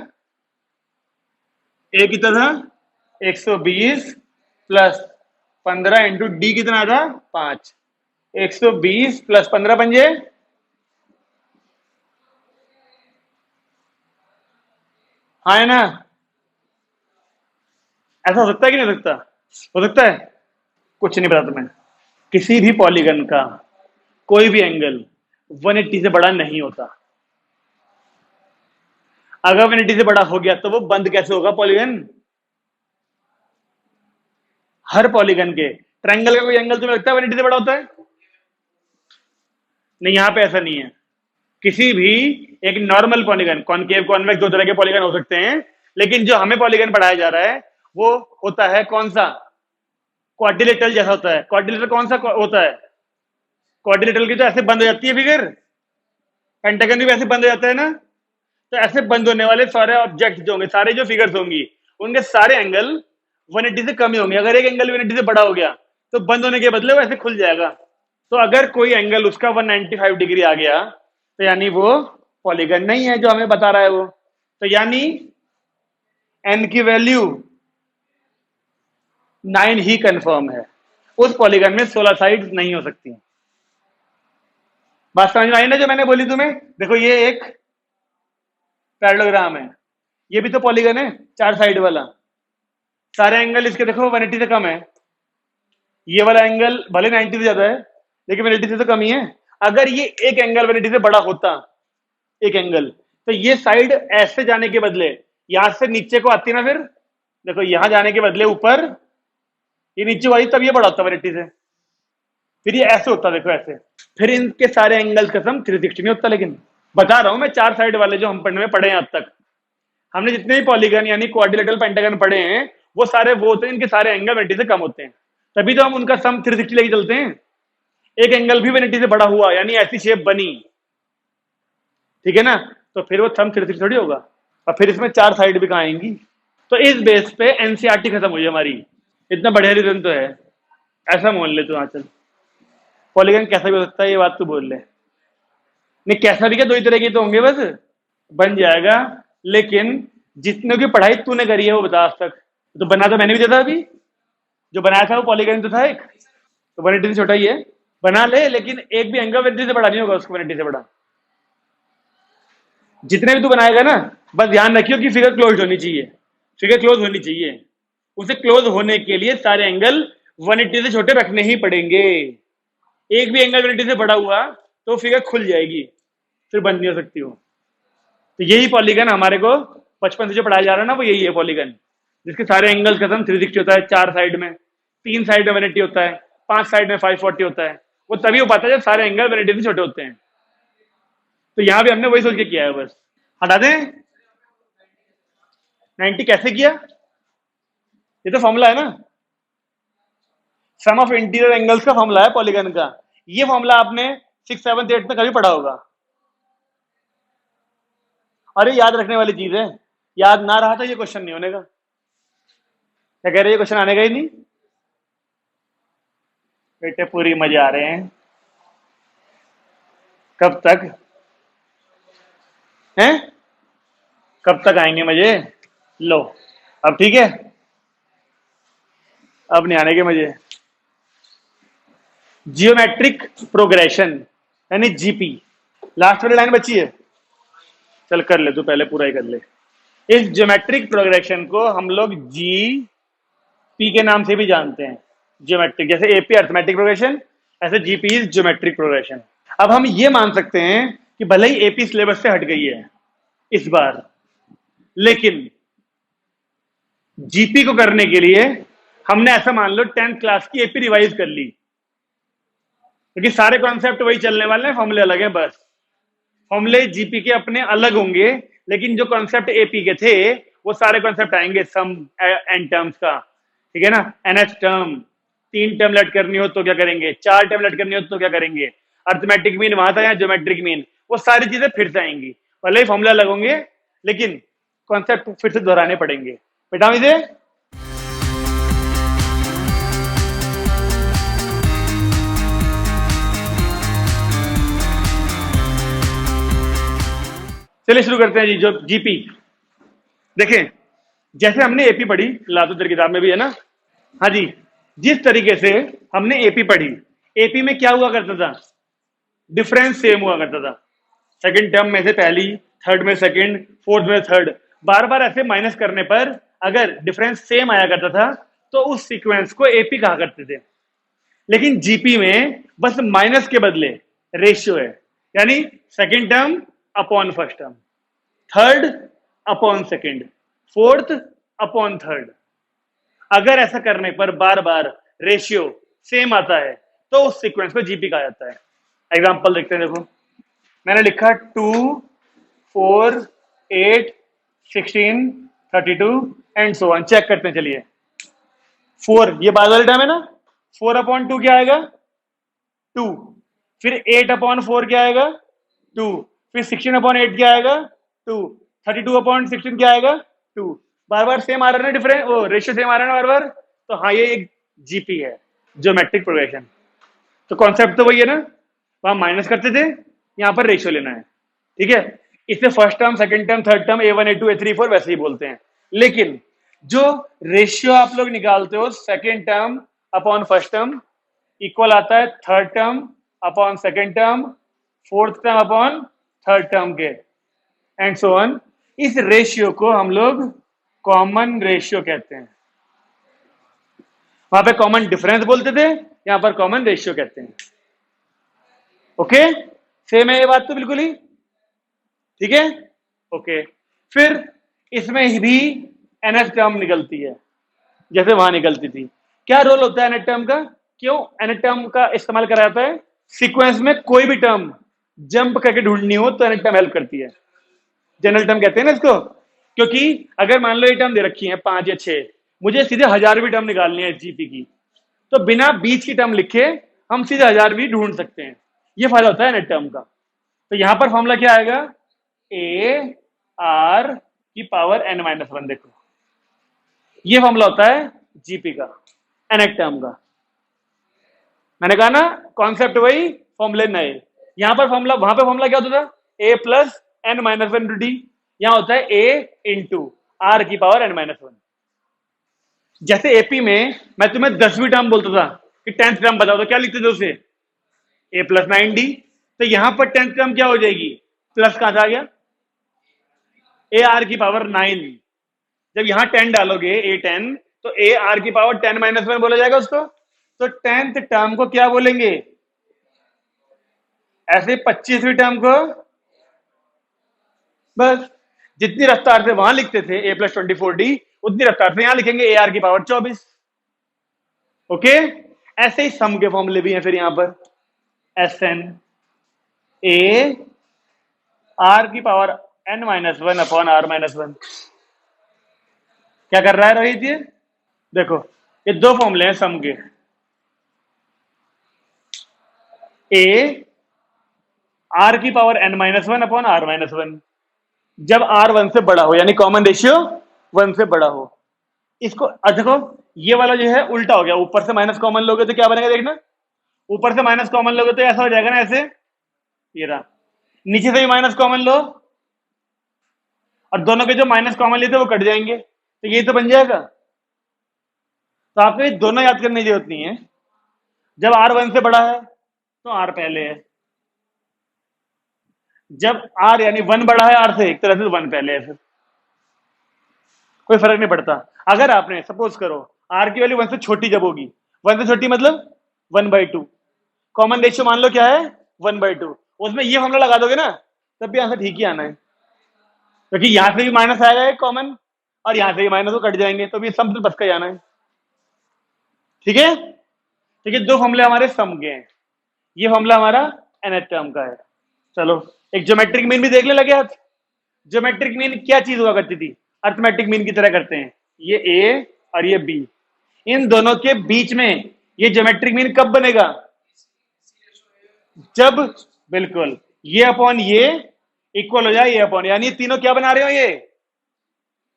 a की तरह 120 प्लस 15 इंटू डी कितना था 5, 120 प्लस 15 पंजे, हाँ है ना। ऐसा हो सकता है कि नहीं हो सकता, हो सकता है, कुछ नहीं पता तुम्हें। किसी भी पॉलीगन का कोई भी एंगल 180 से बड़ा नहीं होता। अगर 180 से बड़ा हो गया तो वो बंद कैसे होगा पॉलीगन। हर पॉलीगन के ट्रायंगल का कोई एंगल तुम्हें लगता है 180 से बड़ा होता है, नहीं, यहां पे ऐसा नहीं है। किसी भी एक नॉर्मल पॉलीगन, कॉनकेव कॉन्वेक्स दो तरह के पॉलीगन हो सकते हैं, लेकिन जो हमें पॉलीगन पढ़ाया जा रहा है वो होता है कौन सा, क्वाड्रिलेटरल जैसा होता है। क्वाड्रिलेटरल कौन सा होता है, क्वाड्रिलेटरल की तो ऐसे बंद हो जाती है फिगर, पेंटागन भी वैसे बंद हो जाता है ना। तो ऐसे बंद होने वाले सारे ऑब्जेक्ट जो होंगे, सारे जो फिगर्स होंगी, उनके सारे एंगल 180 से कम ही होंगे। अगर एक एंगल 180 से बड़ा हो गया तो बंद होने के बदले वो ऐसे खुल जाएगा। तो अगर कोई एंगल उसका 195 डिग्री आ गया तो यानी वो पॉलीगन नहीं है जो हमें बता रहा है वो। तो यानी n की वैल्यू 9 ही कंफर्म है, उस पॉलीगन में 16 साइड्स नहीं हो सकती। बात समझ में आई ना जो मैंने बोली तुम्हें। देखो ये एक पैरेललोग्राम है, ये भी तो पॉलीगन है 4 साइड वाला, सारे एंगल इसके देखो 180 से कम है। ये वाला एंगल भले 90 से ज्यादा है लेकिन 180 से तो कम ही है। अगर ये एक एंगल 180 से बड़ा होता, एक एंगल, तो ये साइड ऐसे जाने के बदले यहां से नीचे को आती ना, फिर देखो यहां जाने के बदले ऊपर ये नीचे वाली, तब ये बड़ा होता 180 से, फिर ये ऐसे होता देखो ऐसे, फिर इनके सारे एंगल्स का सम 360 नहीं होता। लेकिन बता रहा हूं मैं, 4 साइड वाले जो हम पढ़ने में पढ़े हैं अब तक, हमने जितने भी पॉलीगन यानी क्वाड्रिलेटरल पेंटागन पढ़े हैं वो सारे वो होते हैं इनके सारे एंगल 180 से कम होते हैं, तभी तो हम उनका सम 360 लेके चलते हैं। एक एंगल भी 180 से बड़ा हुआ, यानी ऐसी शेप बनी, ठीक है ना, तो फिर वो थंब 360 थोड़ी होगा। और फिर इसमें 4 साइड भी कहाँ आएंगी। तो इस बेस पे एनसीईआरटी खत्म हुई हमारी। इतना बढ़िया रीजन तो है, ऐसा मान ले तू। हाँ चल, पॉलीगन कैसा भी हो सकता है, ये बात तू बोल ले। नहीं कैसा भी क्या, 2 ही तरह के तो होंगे बस, बन जाएगा। लेकिन जितने की पढ़ाई तूने करी है वो बता आज तक। तो बना तो मैंने भी दिया था, अभी जो बनाया था वो पॉलीगन तो था एक, तो 180 से छोटा ही है, बना ले। लेकिन एक भी एंगल 180 से बड़ा नहीं होगा, उसको 180 से बड़ा। जितने भी तू बनाएगा ना, बस ध्यान रखियो कि फिगर क्लोज होनी चाहिए, फिगर क्लोज होनी चाहिए। उसे क्लोज होने के लिए सारे एंगल 180 से छोटे रखने ही पड़ेंगे। एक भी एंगल 180 से बड़ा हुआ तो फिगर खुल जाएगी, फिर बंद नहीं हो सकती हो। तो यही पॉलीगन हमारे को बचपन से जो पढ़ाया जा रहा है ना, वो यही है पॉलीगन, जिसके सारे एंगल खत्म 360 होता है, 4 साइड में, 3 साइड में 180 होता है, 5 साइड में 540 होता है। वो तभी हो पाता है जब सारे एंगल 180 से छोटे होते हैं। तो यहां भी हमने वही सोच के किया है, बस हटा दें। 90 कैसे किया, ये तो फॉर्मूला है ना, सम ऑफ इंटीरियर एंगल्स का फॉर्मूला है पॉलीगन का। ये फॉर्मूला आपने 6, 7, 8 में कभी पढ़ा होगा। अरे याद रखने वाली चीज है, याद ना रहा तो ये क्वेश्चन नहीं होने का। क्या कह रहे हैं, ये क्वेश्चन आने का ही नहीं। बेटे पूरी मजे आ रहे हैं, कब तक हैं, कब तक आएंगे मजे। लो अब ठीक है, अब नहीं आने के मजे। जियोमेट्रिक प्रोग्रेशन यानी जीपी, लास्ट वाली लाइन बची है, चल कर ले तू, पहले पूरा ही कर ले। इस ज्योमेट्रिक प्रोग्रेशन को हम लोग जी पी के नाम से भी जानते हैं। ज्योमेट्रिक, जैसे एपी अर्थमेटिक प्रोग्रेशन, ऐसे जीपी इज ज्योमेट्रिक प्रोग्रेशन। अब हम ये मान सकते हैं कि भले ही एपी सिलेबस से हट गई है इस बार, लेकिन जीपी को करने के लिए हमने ऐसा मान लो 10th क्लास की एपी रिवाइज कर ली, क्योंकि सारे कॉन्सेप्ट वही चलने वाले हैं, फॉर्मूले अलग हैं बस। फॉर्मूले जीपी के अपने अलग होंगे, लेकिन जो कॉन्सेप्ट एपी के थे वो सारे कॉन्सेप्ट आएंगे सम एंड टर्म्स का, ठीक है ना। एनएच टर्म, 3 टर्म लेट करनी हो तो क्या करेंगे, 4 टर्म लेट करनी हो तो क्या करेंगे, अर्थमेटिक मीन वहां था, या ज्योमेट्रिक मीन, वो सारी चीजें फिर से आएंगी। भले ही फॉर्मूला अलग होंगे, लेकिन कॉन्सेप्ट फिर से दोहराने पड़ेंगे। बेटा इसे चलिए शुरू करते हैं जी। जो जीपी देखें, जैसे हमने एपी पढ़ी, ला तो तेरी किताब में भी है ना। हाँ जी, जिस तरीके से हमने एपी पढ़ी, एपी में क्या हुआ करता था, डिफरेंस सेम हुआ करता था। सेकंड टर्म में से पहली, थर्ड में सेकंड, फोर्थ में थर्ड, बार बार ऐसे माइनस करने पर अगर डिफरेंस सेम आया करता था तो उस सीक्वेंस को एपी कहा करते थे। लेकिन जीपी में बस माइनस के बदले रेशियो है, यानी second term upon first term, third upon second, fourth upon third. अगर ऐसा करने पर बार बार रेशियो सेम आता है तो उस सीक्वेंस को जीपी कहा जाता है। एग्जांपल देखते हैं, देखो मैंने लिखा 2, 4, 8, 16, 32 एंड सो ऑन। चेक करते हैं, चलिए 4 ये बाद वाले टर्म है ना, 4 अपॉन 2 क्या आएगा 2, फिर 8 अपॉन 4 क्या आएगा 2, फिर 16 अपॉन 8 क्या आएगा 2, 32 अपॉन 16 क्या आएगा 2। बार बार सेम आ रहा है ना, डिफरेंस वो रेशियो सेम आ रहा है ना बार बार, तो हाँ ये एक जीपी है, ज्योमेट्रिक प्रोग्रेशन। तो कॉन्सेप्ट तो वही है ना, वहां माइनस करते थे, यहाँ पर रेशियो लेना है, ठीक है। इसे first term, second term, third term, A1, A2, A3, A4 वैसे ही बोलते हैं। लेकिन जो रेशियो आप लोग निकालते हो second term upon first term equal आता है third term upon second term, fourth term upon third term के, एंड सो ऑन। इस रेशियो को हम लोग कॉमन रेशियो कहते हैं। वहां पे कॉमन डिफरेंस बोलते थे, यहां पर कॉमन रेशियो कहते हैं। ओके, सेम है ये बात तो बिल्कुल ही, ठीक है। ओके, फिर इसमें भी एनएच टर्म निकलती है जैसे वहां निकलती थी। क्या रोल होता है एनएच टर्म का, क्यों एनएच टर्म का इस्तेमाल करा जाता है, सीक्वेंस में कोई भी टर्म जंप करके ढूंढनी हो तो एनएच टर्म हेल्प करती है। जनरल टर्म कहते हैं ना इसको, क्योंकि अगर मान लो ये टर्म दे रखी है 5 या 6, मुझे सीधे 1000वीं टर्म निकालनी है जीपी की, तो बिना बीच की टर्म लिखे हम सीधे 1000 भी ढूंढ सकते हैं। ये फायदा होता है नेट टर्म का। तो यहां पर फॉर्मूला क्या आएगा, ए आर की पावर एन माइनस वन। देखो ये फॉर्मूला होता है जीपी का, एनेट टर्म का। मैंने कहा ना कॉन्सेप्ट वही, फॉर्मूले नए। यहां पर फॉर्मूला, वहां पर फॉर्मूला क्या होता था, A plus N minus one to D. यहां होता है ए इंटू आर की पावर एन माइनस वन। जैसे एपी में मैं तुम्हें 10वीं टर्म बोलता था कि 10th टर्म बताओ, तो क्या लिखते थे उसे, ए प्लस 9डी। तो यहां पर 10th टर्म क्या हो जाएगी, प्लस कहां से आ गया, ए आर की पावर 9। जब यहां 10 डालोगे ए 10, तो ए आर की पावर 10 माइनस वन बोला जाएगा उसको। तो 10th टर्म को क्या बोलेंगे, ऐसे 25वीं टर्म को। बस जितनी रफ्तार से वहां लिखते थे ए प्लस 24डी, उतनी रफ्तार से यहां लिखेंगे ए आर की पावर 24। ओके, ऐसे ही सम के फॉर्मूले भी हैं फिर यहां पर, एस एन ए आर की power N minus one upon r minus one. क्या कर रहा है रोहित ये, देखो ये दो फॉर्मूले हैं सम के, ए आर की power N minus one upon r minus one, जब आर वन से बड़ा हो, यानी कॉमन रेशियो वन से बड़ा हो। इसको देखो ये वाला जो है उल्टा हो गया, ऊपर से माइनस कॉमन लोगे तो क्या बनेगा, देखना ऊपर से माइनस कॉमन लोगे तो ऐसा हो जाएगा ना, ऐसे ये रहा। नीचे से भी माइनस कॉमन लो और दोनों के जो माइनस कॉमन लिए थे वो कट जाएंगे, तो ये तो बन जाएगा। तो आपको ये दोनों याद करने की जरूरत नहीं है। जब आर वन से बड़ा है तो आर पहले है, जब आर यानी वन बड़ा है आर से, एक तरह से वन पहले है, फिर कोई फर्क नहीं पड़ता। अगर आपने सपोज करो आर की वैल्यू वन से छोटी जब होगी, वन से छोटी मतलब 1/2, कॉमन रेशियो मान लो क्या है 1/2, उसमें ये फॉर्मूला लगा दोगे ना तब भी आंसर ठीक ही आना है, क्योंकि यहां से भी माइनस आएगा एक कॉमन और यहां से भी माइनस, वो कट जाएंगे, तो भी सम से बस का ही आना है। ठीक है, ठीक है, दो फॉर्मूले हमारे सम के हैं, ये फॉर्मूला हमारा nth टर्म का है। चलो एक ज्योमेट्रिक मीन भी देख ले लगे हाथ। ज्योमेट्रिक मीन क्या चीज हुआ करती थी, अर्थमेटिक मीन की तरह करते हैं, ये ए और ये बी, इन दोनों के बीच में ये ज्योमेट्रिक मीन कब बनेगा, जब बिल्कुल ये अपॉन ये इक्वल हो जाए ये अपॉन, यानी तीनों क्या बना रहे हो, ये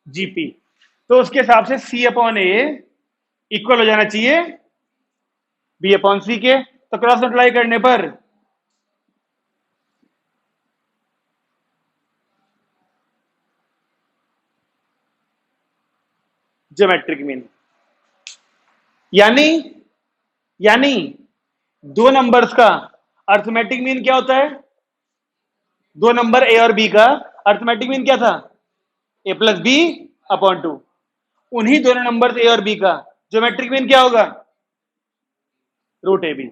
जीपी। तो उसके हिसाब से सी अपॉन ए इक्वल हो जाना चाहिए बी अपॉन सी के। तो क्रॉस मल्टीप्लाई करने पर ज्योमेट्रिक मीन, यानी यानी दो नंबर्स का अर्थमेटिक मीन क्या होता है, दो नंबर ए और बी का अर्थमेटिक मीन क्या था, A plus B upon two. उन्हीं दोनों नंबर ए और बी का ज्योमेट्रिक मीन क्या होगा, रूट ए बी,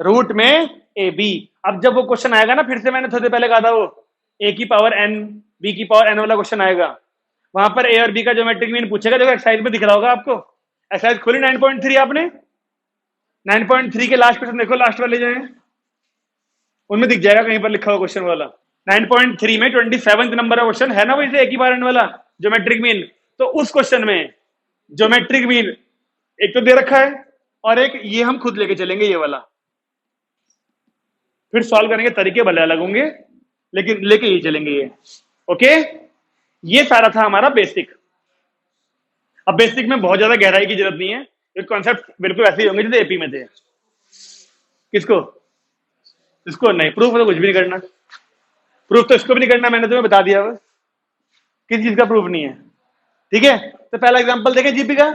रूट में ए बी। अब जब वो क्वेश्चन आएगा ना, फिर से मैंने थोड़ी देर पहले कहा था, वो ए की पावर एन बी की पावर एन वाला क्वेश्चन आएगा, वहां पर ए और बी का ज्योमेट्रिक मीन पूछेगा, देखो एक्सरसाइज में दिख रहा होगा आपको, एक्सरसाइज खोली 9.3 आपने, 9.3 के लास्ट क्वेश्चन देखो, लास्ट वाले जो है उनमें दिख जाएगा कहीं पर लिखा हुआ क्वेश्चन वाला। 9.3 में 27 नंबर का क्वेश्चन है ना वैसे, एक ही बार वाला ज्योमेट्रिक मीन। तो उस क्वेश्चन में ज्योमेट्रिक मीन एक तो दे रखा है और एक ये हम खुद लेके चलेंगे, ये वाला फिर सॉल्व करेंगे, तरीके भले अलग होंगे लेकिन लेके ही चलेंगे ये। ओके, ये सारा था हमारा बेसिक। अब बेसिक में बहुत ज्यादा गहराई की जरूरत नहीं है, ये कॉन्सेप्ट बिल्कुल ऐसे ही होंगे जैसे एपी में थे। किसको, इसको नहीं, प्रूफ तो कुछ भी नहीं करना, प्रूफ तो इसको भी नहीं करना, मैंने तुम्हें बता दिया, किस चीज का प्रूफ नहीं है। ठीक है, तो पहला एग्जांपल देखें जीपी का,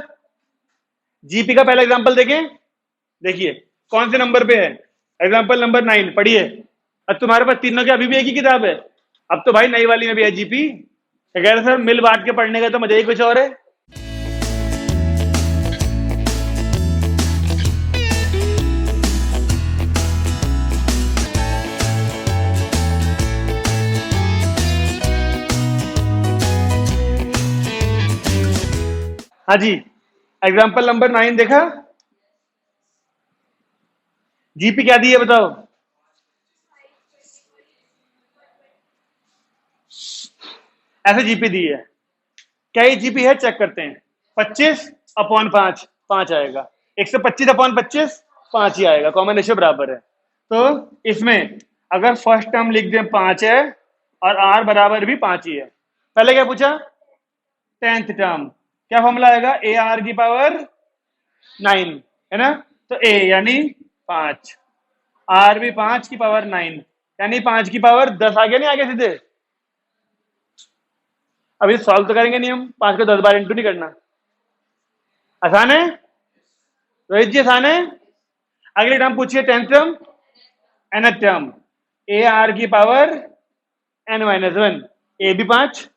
जीपी का पहला एग्जांपल देखें, देखिए कौन से नंबर पे है, एग्जांपल नंबर 9 पढ़िए। अब तुम्हारे पास तीनों की अभी भी एक ही किताब है, अब तो भाई नई वाली में भी है जीपी। अगर सर मिल बांट के पढ़ने का तो मजा ही कुछ और है। हाँ जी, एग्जाम्पल नंबर 9 देखा, जीपी क्या दी है बताओ, ऐसे जीपी दी है, क्या ये जीपी है, चेक करते हैं। 25 अपॉन 5 5 आएगा, 125/25 5 ही आएगा, कॉमन रेशियो बराबर है। तो इसमें अगर फर्स्ट टर्म लिख दें 5 है और आर बराबर भी 5 ही है। पहले क्या पूछा? 10th टर्म, क्या फॉर्मूला आएगा? ए आर की पावर 9 है ना, तो ए यानी 5, आर भी 5 की पावर 9 यानी 5 की पावर 10 आ गया, नहीं आ गया सीधे? अभी सॉल्व तो करेंगे नहीं हम, 5 को 10 बार इंटू नहीं करना। आसान है रोहित जी, आसान है। अगली टर्म पूछिए, 10th टर्म, nth टर्म, ए आर की पावर n-1, ए भी 5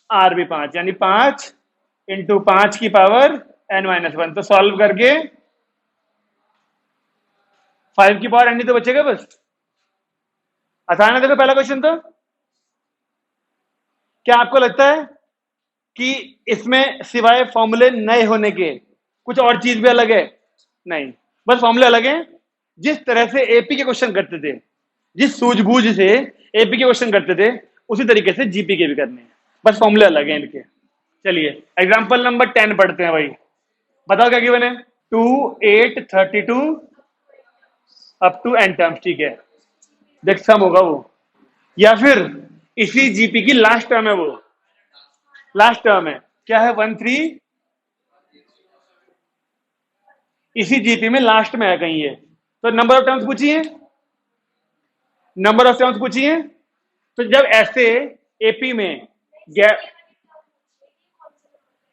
आर भी 5 यानी 5 इंटू 5 की पावर n-1। तो सॉल्व करके 5 की पावर n ही तो बचेगा बस। आसान है। देखो पहला क्वेश्चन तो क्या आपको लगता है कि इसमें सिवाय फॉर्मूले नए होने के कुछ और चीज भी अलग है? नहीं, बस फॉर्मूले अलग हैं। जिस तरह से एपी के क्वेश्चन करते थे, जिस सूझबूझ से एपी के क्वेश्चन करते थे, उसी तरीके से जीपी के भी करने हैं, बस फॉर्मूले अलग हैं इनके। चलिए एग्जांपल नंबर 10 पढ़ते हैं भाई। बताओ क्या गिवन है? 2 8 32 अप टू n टर्म्स, ठीक है। देख सम होगा वो, या फिर इसी जीपी की लास्ट टर्म है, वो लास्ट टर्म है, क्या है? 1 3, इसी जीपी में लास्ट में है कहीं ये। तो नंबर ऑफ टर्म्स पूछिए, नंबर ऑफ टर्म्स पूछिए। तो जब ऐसे एपी में गैप,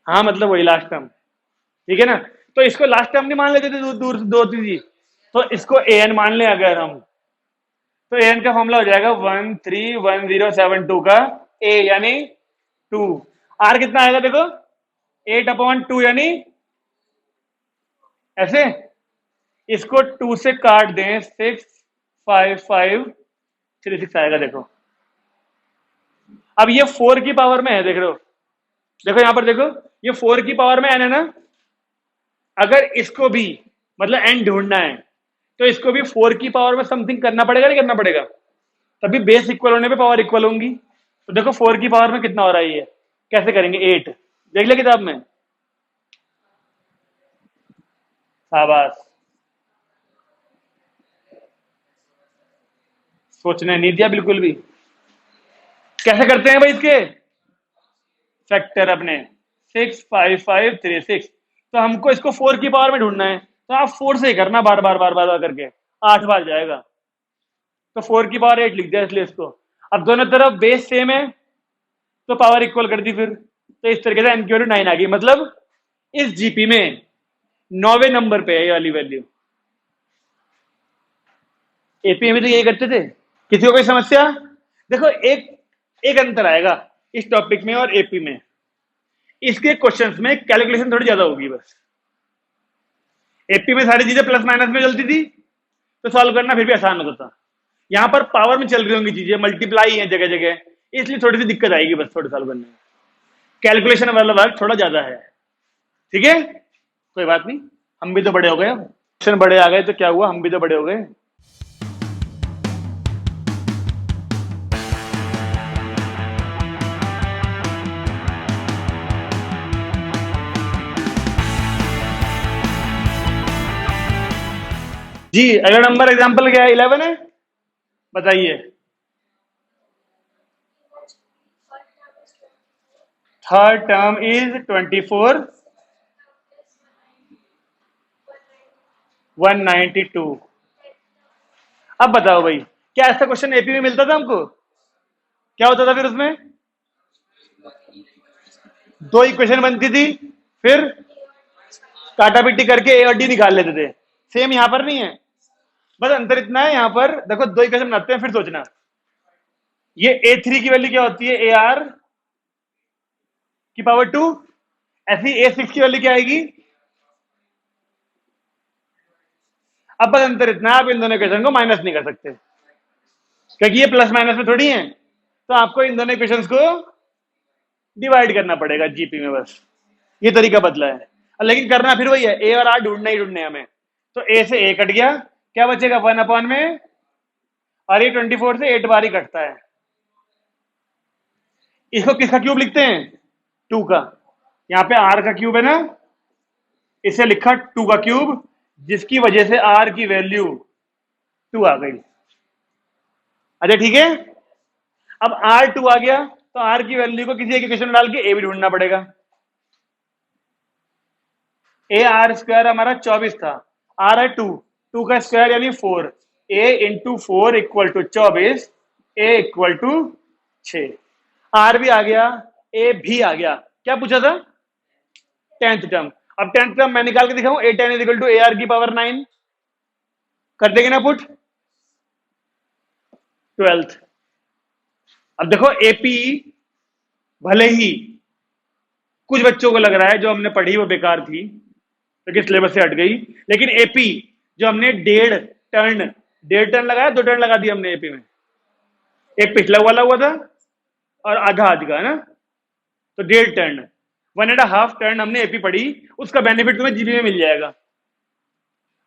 हाँ मतलब वही लास्ट टर्म, ठीक है ना। तो इसको लास्ट टर्म नहीं मान लेते थे दूर से दो चीज, तो इसको एन मान ले अगर हम, तो एन का फॉर्मूला हो जाएगा 131072 का ए यानी 2। आर कितना आएगा देखो? 8/2 यानी ऐसे, इसको 2 से काट दें 65536 आएगा। देखो अब ये 4 की पावर में है, देख रहे हो? देखो यहां पर देखो, ये 4 की पावर में एन है ना। अगर इसको भी मतलब एन ढूंढना है तो इसको भी 4 की पावर में समथिंग करना पड़ेगा, नहीं करना पड़ेगा? तभी बेस इक्वल होने पे पावर इक्वल होंगी। तो देखो 4 की पावर में कितना हो रहा है, ये कैसे करेंगे? 8, देख ले किताब में। शाबाश, सोचने नहीं दिया बिल्कुल भी। कैसे करते हैं भाई इसके फैक्टर अपने? 65536। तो हमको इसको 4 की पावर में ढूंढना है, तो आप 4 से ही करना, बार बार बार बार करके 8 बार जाएगा। तो 4 की पावर 8 लिख दिया इसलिए इसको। अब दोनों तरफ बेस सेम है तो पावर इक्वल कर दी फिर। तो इस तरीके से n की वैल्यू 9 आ गई। मतलब इस जीपी में 9वें नंबर पे है ये वाली वैल्यू। एपी में भी तो यही करते थे। किसी को कोई समस्या? देखो एक एक अंतर आएगा इस टॉपिक में और एपी में, इसके क्वेश्चंस में कैलकुलेशन थोड़ी ज्यादा होगी बस। एपी में सारी चीजें प्लस माइनस में चलती थी तो सॉल्व करना फिर भी आसान होता था। यहां पर पावर में चल रही होंगी चीजें, मल्टीप्लाई है जगह जगह, इसलिए थोड़ी सी दिक्कत आएगी बस थोड़े सॉल्व करने में। कैलकुलेशन वाला वर्क थोड़ा ज्यादा है, ठीक है? कोई बात नहीं, हम भी तो बड़े हो गए, क्वेश्चन बड़े आ गए तो क्या हुआ, हम भी तो बड़े हो गए। जी अगला नंबर एग्जांपल क्या है? 11 है, बताइए। Third term is 24 192। अब बताओ भाई, क्या ऐसा क्वेश्चन एपी में मिलता था हमको? क्या होता था फिर? उसमें दो इक्वेशन बनती थी, फिर काटा पिट्टी करके ए और डी निकाल लेते थे। सेम यहां पर नहीं है, बस अंतर इतना है, यहां पर देखो दो इक्वेशन बनाते हैं, फिर सोचना ये A3 की वैल्यू क्या होती है? AR की पावर 2। ऐसी A6 की वैल्यू क्या आएगी? अब बस अंतर इतना है, आप इन दोनों इक्वेशन को माइनस नहीं कर सकते क्योंकि ये प्लस माइनस में थोड़ी है। तो आपको इन दोनों इक्वेशंस को डिवाइड करना पड़ेगा जीपी में, बस ये तरीका बदला है। लेकिन करना फिर वही है, ए और आर ढूंढना ही ढूंढने हमें। तो ए से ए कट गया, क्या बचेगा? 1 में, और ये 24 से 8 बार ही कटता है। इसको किसका क्यूब लिखते हैं? 2 का। यहाँ पे आर का क्यूब है ना, इसे लिखा 2 का क्यूब, जिसकी वजह से r की वैल्यू 2 आ गई। अच्छा ठीक है, अब r2 आ गया तो r की वैल्यू को किसी एक इक्वेशन में डाल के a भी ढूंढना पड़ेगा। ar² हमारा 24 था, r है 2, 2 का स्क्वायर यानी 4, a into 4 equal to 24, a equal to 6। r भी आ गया, a भी आ गया। क्या पूछा था? 10th term. अब 10th टर्म मैं निकाल के दिखाऊं, a10 is equal to ar की पावर 9, कर देंगे ना पुट। 12th। अब देखो एपी भले ही कुछ बच्चों को लग रहा है जो हमने पढ़ी वो बेकार थी क्योंकि सिलेबस से हट गई, लेकिन एपी जो हमने डेढ़ टर्न लगाया, 2 टर्न लगा दिया हमने एपी में। एक पिछला वाला हुआ था और आधा आज का है ना, तो 1.5 टर्न, 1.5 टर्न हमने एपी पढ़ी। उसका बेनिफिट तुम्हें जीपी में मिल जाएगा,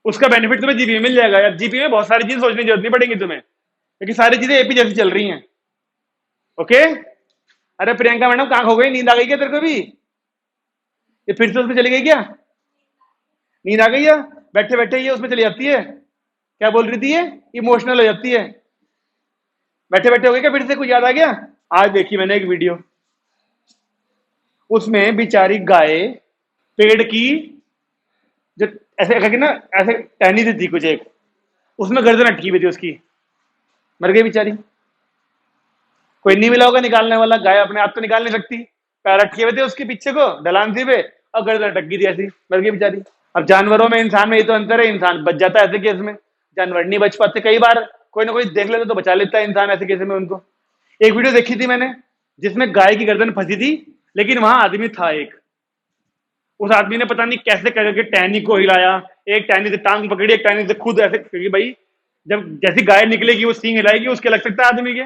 उसका बेनिफिट तुम्हें जीपी में मिल जाएगा। अब जीपी में बहुत सारी चीजें सोचने की जरूरत नहीं पड़ेगी तुम्हें, क्योंकि सारी चीजें एपी जैसी चल रही हैं। ओके। अरे प्रियंका मैडम कहाँ खो गई? नींद आ गई क्या तेरे को भी? ये फिर से उसमें चली गई क्या? नींद आ गई है? बैठे बैठे ये उसमें चली जाती है। क्या बोल रही थी ये? इमोशनल हो जाती है। बैठे बैठे हो गए क्या? फिर से कुछ याद आ गया? आज देखी मैंने एक वीडियो, उसमें बेचारी गाय पेड़ की जो ऐसे करके ना ऐसे टहनी सी थी कुछ एक, उसमें गर्दन अटकी हुई थी उसकी, मर गई बेचारी। कोई नहीं मिला होगा निकालने वाला, गाय अपने आप तो निकाल नहीं सकती, पैर अटके हुए थे उसके पीछे को ढलान सी पे और गर्दन अटक गई थी ऐसी, मर गई बेचारी। अब जानवरों में इंसान में ये तो अंतर है, इंसान बच जाता है ऐसे केस में, जानवर नहीं बच पाते। कई बार कोई ना कोई देख लेता तो बचा लेता है इंसान ऐसे केस में उनको। एक वीडियो देखी थी मैंने जिसमें गाय की गर्दन फंसी थी, लेकिन वहां आदमी था एक, उस आदमी ने पता नहीं कैसे करके टहनी को हिलाया, एक टहनी से टांग पकड़ी, एक टहनी से खुद ऐसे, क्योंकि भाई जब जैसी गाय निकलेगी वो सींग हिलाएगी, उसके लग सकता है आदमी के,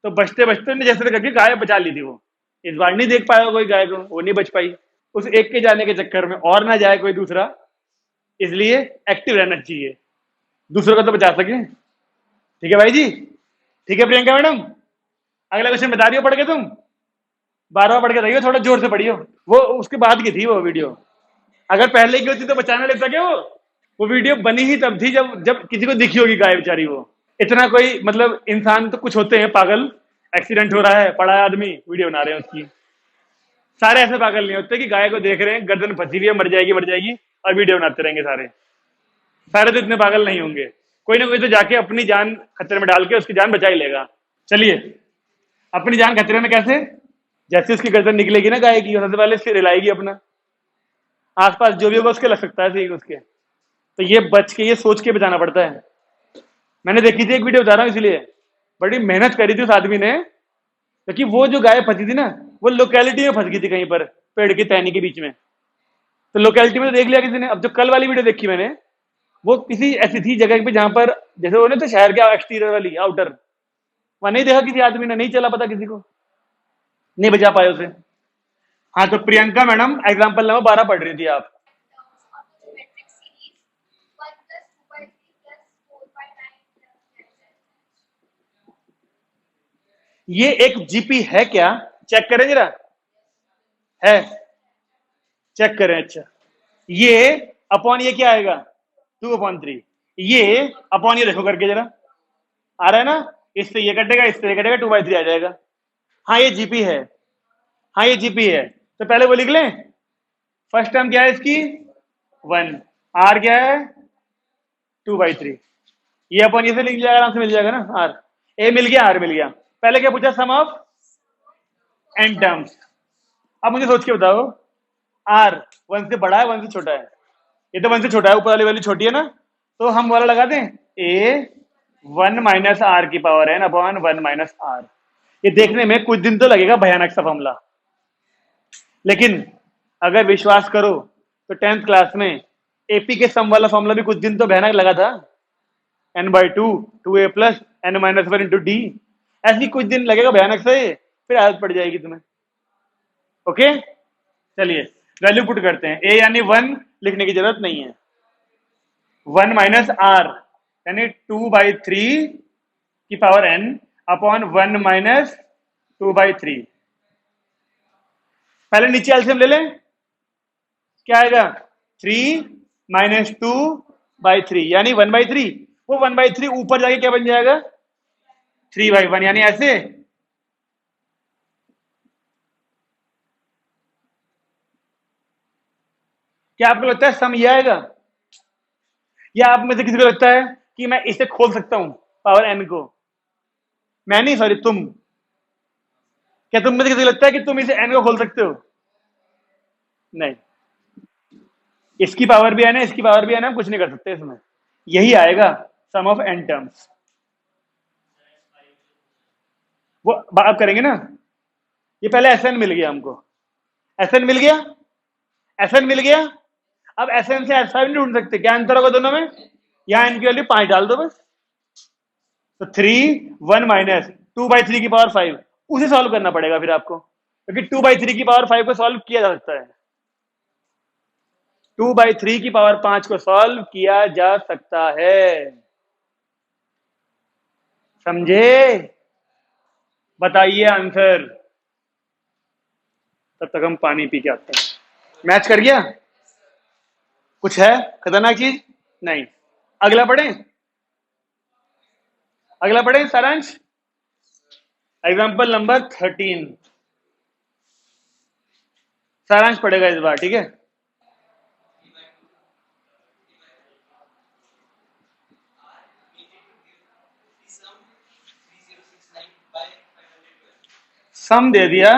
तो बचते बचते ने जैसे करके गाय बचा ली थी वो। इस बार नहीं देख पाया कोई गाय को, वो नहीं बच पाई। उस एक के जाने के चक्कर में और ना जाए कोई दूसरा, इसलिए एक्टिव रहना चाहिए, दूसरों को तो बचा सके। ठीक है भाई जी? ठीक है प्रियंका मैडम, अगला क्वेश्चन बता दियो पढ़ के तुम, 12वां पढ़ के रहियो, थोड़ा जोर से पढ़ियो। वो उसके बाद की थी वो वीडियो, अगर पहले की होती तो बचाना लेता क्या वो वीडियो बनी ही तब थी जब जब किसी को दिखी होगी गाय बेचारी। वो इतना कोई मतलब इंसान तो कुछ होते हैं पागल, एक्सीडेंट हो रहा है, पड़ा है आदमी, वीडियो बना रहे हैं उसकी। सारे ऐसे पागल नहीं होते कि गाय को देख रहे हैं गर्दन फंसी हुई है, मर जाएगी और वीडियो बनाते रहेंगे। सारे सारे तो इतने पागल नहीं होंगे, कोई ना कोई तो जाके अपनी जान खतरे में डाल के उसकी जान बचा ही लेगा। चलिए, अपनी जान खतरे में कैसे? जैसे उसकी गर्दन निकलेगी ना गाय की, सबसे पहले सिर हिलाएगी अपना, आसपास जो भी होगा उसके लग सकता है ठीक उसके, तो ये बच के, ये सोच के बचाना पड़ता है। मैंने देखी थी एक वीडियो, बता रहा हूँ इसलिए, बड़ी मेहनत करी थी उस आदमी ने, क्योंकि वो जो गाय फंसी थी ना, वो लोकेलिटी में फंस गई थी कहीं पर पेड़ की टहनी के बीच में, तो लोकेलिटी में तो देख लिया किसी ने। अब जो कल वाली वीडियो देखी मैंने, वो किसी ऐसी थी जगह पे जहां पर जैसे वो तो शहर के एक्सटीरियर वाली आउटर, वहां नहीं देखा किसी आदमी ने, नहीं चला पता किसी को, नहीं बचा पाए उसे। हाँ तो प्रियंका मैडम एग्जाम्पल नंबर 12 पढ़ रही थी आप। ये एक जीपी है क्या? चेक करें जरा, है? चेक करें। अच्छा, ये अपॉन ये क्या आएगा? 2/3। ये अपॉन ये देखो करके जरा, आ रहा है ना? इससे ये कटेगा, इससे ये कटेगा, 2/3 आ जाएगा। हाँ ये जीपी है, हाँ ये जीपी है। तो पहले वो लिख लें, फर्स्ट टर्म क्या है इसकी? 1, आर क्या है? 2/3। ये अपन ये से लिख जाएगा, आराम से मिल जाएगा ना आर। ए मिल गया, आर मिल गया। पहले क्या पूछा? सम ऑफ एन टर्म्स। अब मुझे सोच के बताओ, आर 1 से बड़ा है 1 से छोटा है? ये तो 1 से छोटा है, ऊपर वाली वैल्यू छोटी है ना, तो हम वाला लगा दें, ए 1 माइनस आर की power N upon 1 minus r. ये देखने में कुछ दिन तो लगेगा भयानक सा फॉर्मूला, लेकिन अगर विश्वास करो तो 10th क्लास में एपी के सम वाला फॉर्मूला भी कुछ दिन तो भयानक लगा था, n/2 2a plus n minus 1 into D. ऐसी कुछ दिन लगेगा भयानक से, फिर आदत पड़ जाएगी तुम्हें। ओके, चलिए वैल्यू पुट करते हैं। ए यानी 1 लिखने की जरूरत नहीं है, 1 माइनस आर यानी 2/3 की पावर n अपॉन 1 माइनस 2/3। पहले नीचे एलसीएम ले लें, क्या आएगा? 3 - 2/3 यानी 1/3। वो 1/3 ऊपर जाके क्या बन जाएगा? 3/1 यानी ऐसे। क्या आपको लगता है सम ये आएगा? या आप में से किसी को लगता है कि मैं इसे खोल सकता हूं पावर n को? मैं नहीं, सॉरी, तुम। क्या तुम में से किसी को लगता है कि तुम इसे n को खोल सकते हो? नहीं। इसकी पावर भी n है, इसकी पावर भी n है, हम कुछ नहीं कर सकते इसमें। यही आएगा सम ऑफ n टर्म्स। वो बात करेंगे ना। ये पहले एस एन मिल गया हमको। एस एन मिल गया। एस एन मिल गया। अब एस एन से एस फाइव नहीं ढूंढ सकते? क्या अंतर होगा दोनों में? यहां इनकी वैल्यू 5 डाल दो बस। तो 3 1 - 2/3 की पावर 5 उसे सॉल्व करना पड़ेगा फिर आपको, क्योंकि 2/3 की पावर 5 को सॉल्व किया जा सकता है। 2/3 की पावर 5 को सॉल्व किया जा सकता है। समझे? बताइए आंसर। तब तक हम पानी पी के आते हैं। मैच कर गया? कुछ है खतरनाक चीज? नहीं। अगला पढ़ें? अगला पढ़ें सारांश। Example number 13। सारांश पढ़ेगा इस बार, ठीक है? सम दे दिया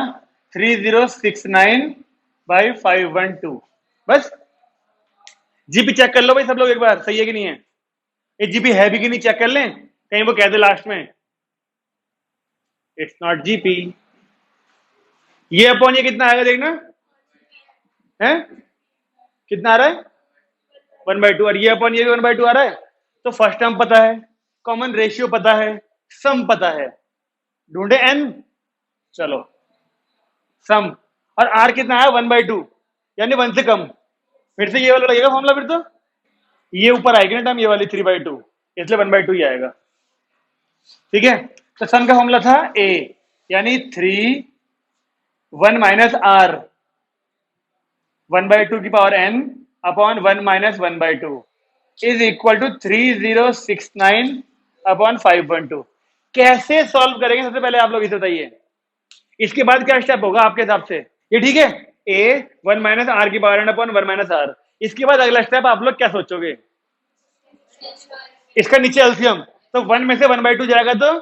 3069/512। बस। जीपी चेक कर लो भाई सब लोग एक बार, सही है कि नहीं है? ये जीपी है भी कि नहीं चेक कर लें, कहीं वो कह दे लास्ट में इट्स नॉट जीपी। ये अपॉन ये कितना आएगा देखना है? कितना आ रहा है? 1/2। और ये अपॉन ये भी 1/2 आ रहा है। तो फर्स्ट टर्म पता है, कॉमन रेशियो पता है, सम पता है। ढूंढे एन। चलो सम। और आर कितना है? 1/2 यानी 1 से कम। फिर से ये वाला लगेगा फॉर्मूला फिर तो। ये ऊपर आएगी ना टर्म ये वाली 3/2, इसलिए 1/2 ही आएगा। ठीक है। तो सम का फॉर्मूला था ए, यानी 3 1 - r 1/2 की power n upon 1 - 1/2 is equal to 3069/512। कैसे सॉल्व करेंगे सबसे पहले आप लोग इसे बताइए। इसके बाद क्या स्टेप होगा आपके हिसाब से? ये ठीक है। ए 1 - r की पावर n अपॉन 1 - r। इसके बाद अगला स्टेप आप लोग क्या सोचोगे? इसका नीचे एलसीएम। तो 1 में से 1/2 जाएगा तो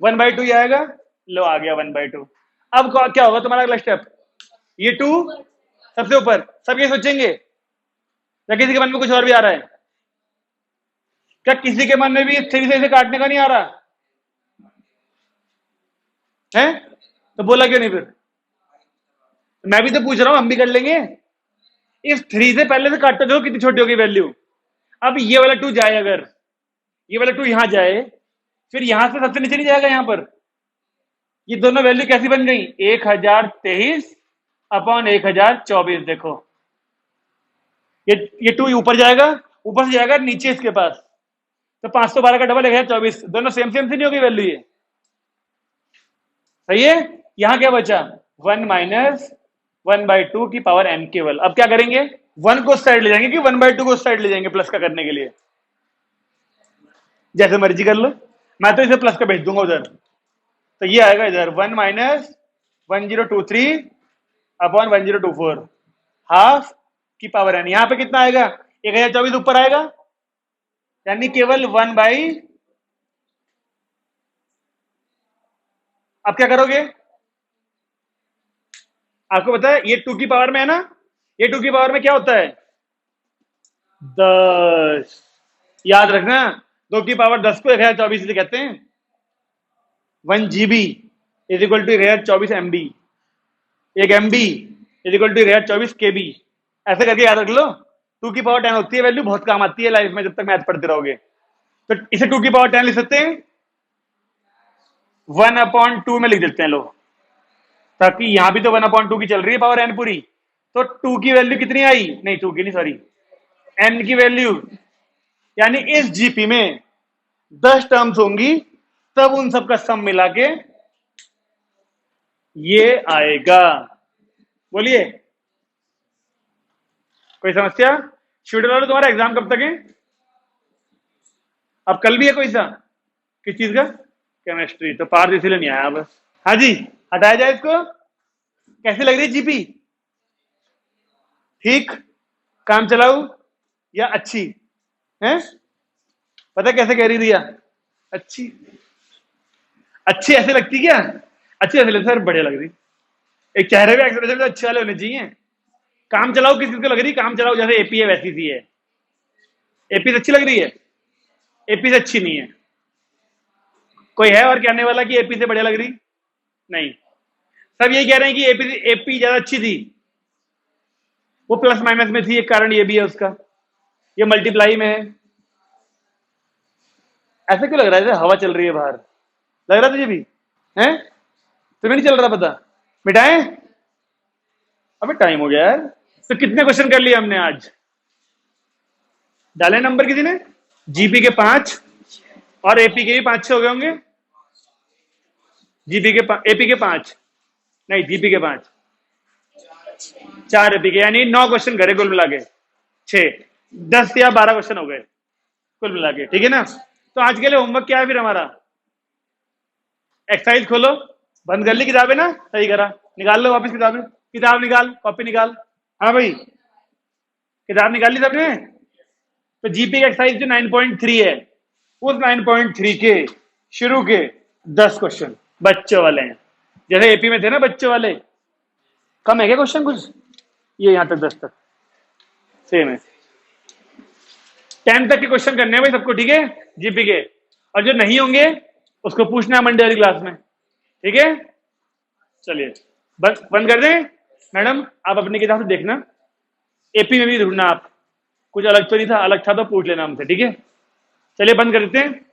1/2 आएगा। लो आ गया 1/2। अब क्या होगा तुम्हारा अगला स्टेप? ये 2 सबसे ऊपर। सब ये सोचेंगे या किसी के मन में कुछ और भी आ रहा है? क्या किसी के मन में भी 3 से इसे काटने का नहीं आ रहा है? तो बोला क्यों नहीं फिर? मैं भी तो पूछ रहा हूं, हम भी कर लेंगे। इस 3 से पहले से काटते देखो कितनी छोटी होगी वैल्यू। अब ये वाला 2 जाए, अगर ये वाला 2 यहां जाए, फिर यहां से सबसे नीचे नहीं जाएगा यहां पर। ये दोनों वैल्यू कैसी बन गई? 1023/1024। देखो ये 2 ऊपर जाएगा, ऊपर से जाएगा नीचे इसके पास। तो 512 का डबल 1024, दोनों सेम सेम से नहीं होगी वैल्यू ये। सही है। यहां क्या बचा? 1 - 1/2 की पावर n केवल। अब क्या करेंगे? 1 को साइड ले जाएंगे कि 1/2 को साइड ले जाएंगे प्लस का करने के लिए? जैसे मर्जी कर लो। मैं तो इसे प्लस का भेज दूंगा उधर। तो ये आएगा इधर 1 - 1023/1024 हाफ की पावर n। यहां पे कितना आएगा? 1024 ऊपर आएगा, यानी केवल 1/। अब क्या करोगे? आपको पता है ये 2 की पावर में है ना, ये 2 की पावर में क्या होता है? 10। याद रखना, 2 की पावर 10 को 1024 से कहते हैं। 1 GB is equal to 1024 MB। 1 MB is equal to 1024 KB। ऐसे करके याद रख लो। 2 की पावर 10 होती है वैल्यू, बहुत काम आती है लाइफ में जब तक मैथ पढ़ते रहोगे। तो इसे 2 की पावर 10 लिख सकते हैं, 1/2 में लिख देते हैं लोग, ताकि यहां भी तो 1/2 की चल रही है पावर n पूरी। तो 2 की वैल्यू कितनी आई? नहीं 2 की नहीं, सॉरी, n की वैल्यू। यानी इस जीपी में 10 टर्म्स होंगी, तब उन सबका सम मिला के ये आएगा। बोलिए कोई समस्या? शेड्यूल वालों तुम्हारा एग्जाम कब तक है? अब कल भी है कोई सा? किस चीज का? केमिस्ट्री। तो पार्थ इसीलिए नहीं आया अब। हाँ जी, हटाया जाए इसको। कैसी लग रही है जीपी? ठीक, काम चलाऊ या अच्छी है? पता कैसे कह रही रिया? अच्छी। अच्छी ऐसे लगती क्या? अच्छी ऐसे लगती सर, बढ़िया लग रही। एक चेहरे पे एक्सप्रेशन तो अच्छे वाले होने चाहिए। काम चलाओ किस चीज को लग रही? काम चलाओ जैसे एपी है वैसी सी है। एपी से अच्छी लग रही है? एपी से अच्छी नहीं है। कोई है और कहने वाला कि एपी से बढ़िया लग रही? नहीं, सब यही कह रहे हैं कि एपी ज्यादा अच्छी थी। वो प्लस माइनस में थी, एक कारण ये भी है उसका, ये मल्टीप्लाई में है। ऐसा क्यों लग रहा है जैसे हवा चल रही है बाहर? लग रहा तुझे भी है? तुम्हें नहीं चल रहा पता? मिटाएं? अबे टाइम हो गया यार। तो कितने क्वेश्चन कर लिए हमने आज? डाले नंबर किसी ने? जीपी के 5 और एपी के भी 5-6 हो गए होंगे। एपी के 5 नहीं, जीपी के 5, 4 एपी के, यानी 9 क्वेश्चन करे कुल मिला के। 6, 10 या 12 क्वेश्चन हो गए कुल मिला के, ठीक है ना? तो आज के लिए होमवर्क क्या है फिर हमारा? एक्सरसाइज खोलो, बंद कर ली किताबें ना? सही करा, निकाल लो वापस किताबें। किताब निकाल, कॉपी निकाल। हाँ भाई, किताब निकाल ली सबने? तो जीपी का एक्सरसाइज जो 9.3 है, उस 9.3 के शुरू के 10 क्वेश्चन बच्चों वाले हैं। जैसे एपी में थे ना बच्चों वाले। कम है क्या क्वेश्चन कुछ? ये यहां तक 10 तक सेम है। 10 तक के क्वेश्चन करने हैं भाई सबको, ठीक है? जीपी के। और जो नहीं होंगे उसको पूछना है मंडे वाली क्लास में, ठीक है? चलिए बंद कर दें। मैडम आप अपनी किताब से देखना, एपी में भी ढूंढना आप, कुछ अलग तो नहीं था, अलग था तो पूछ लेना हमसे, ठीक है? चलिए बंद कर देते हैं।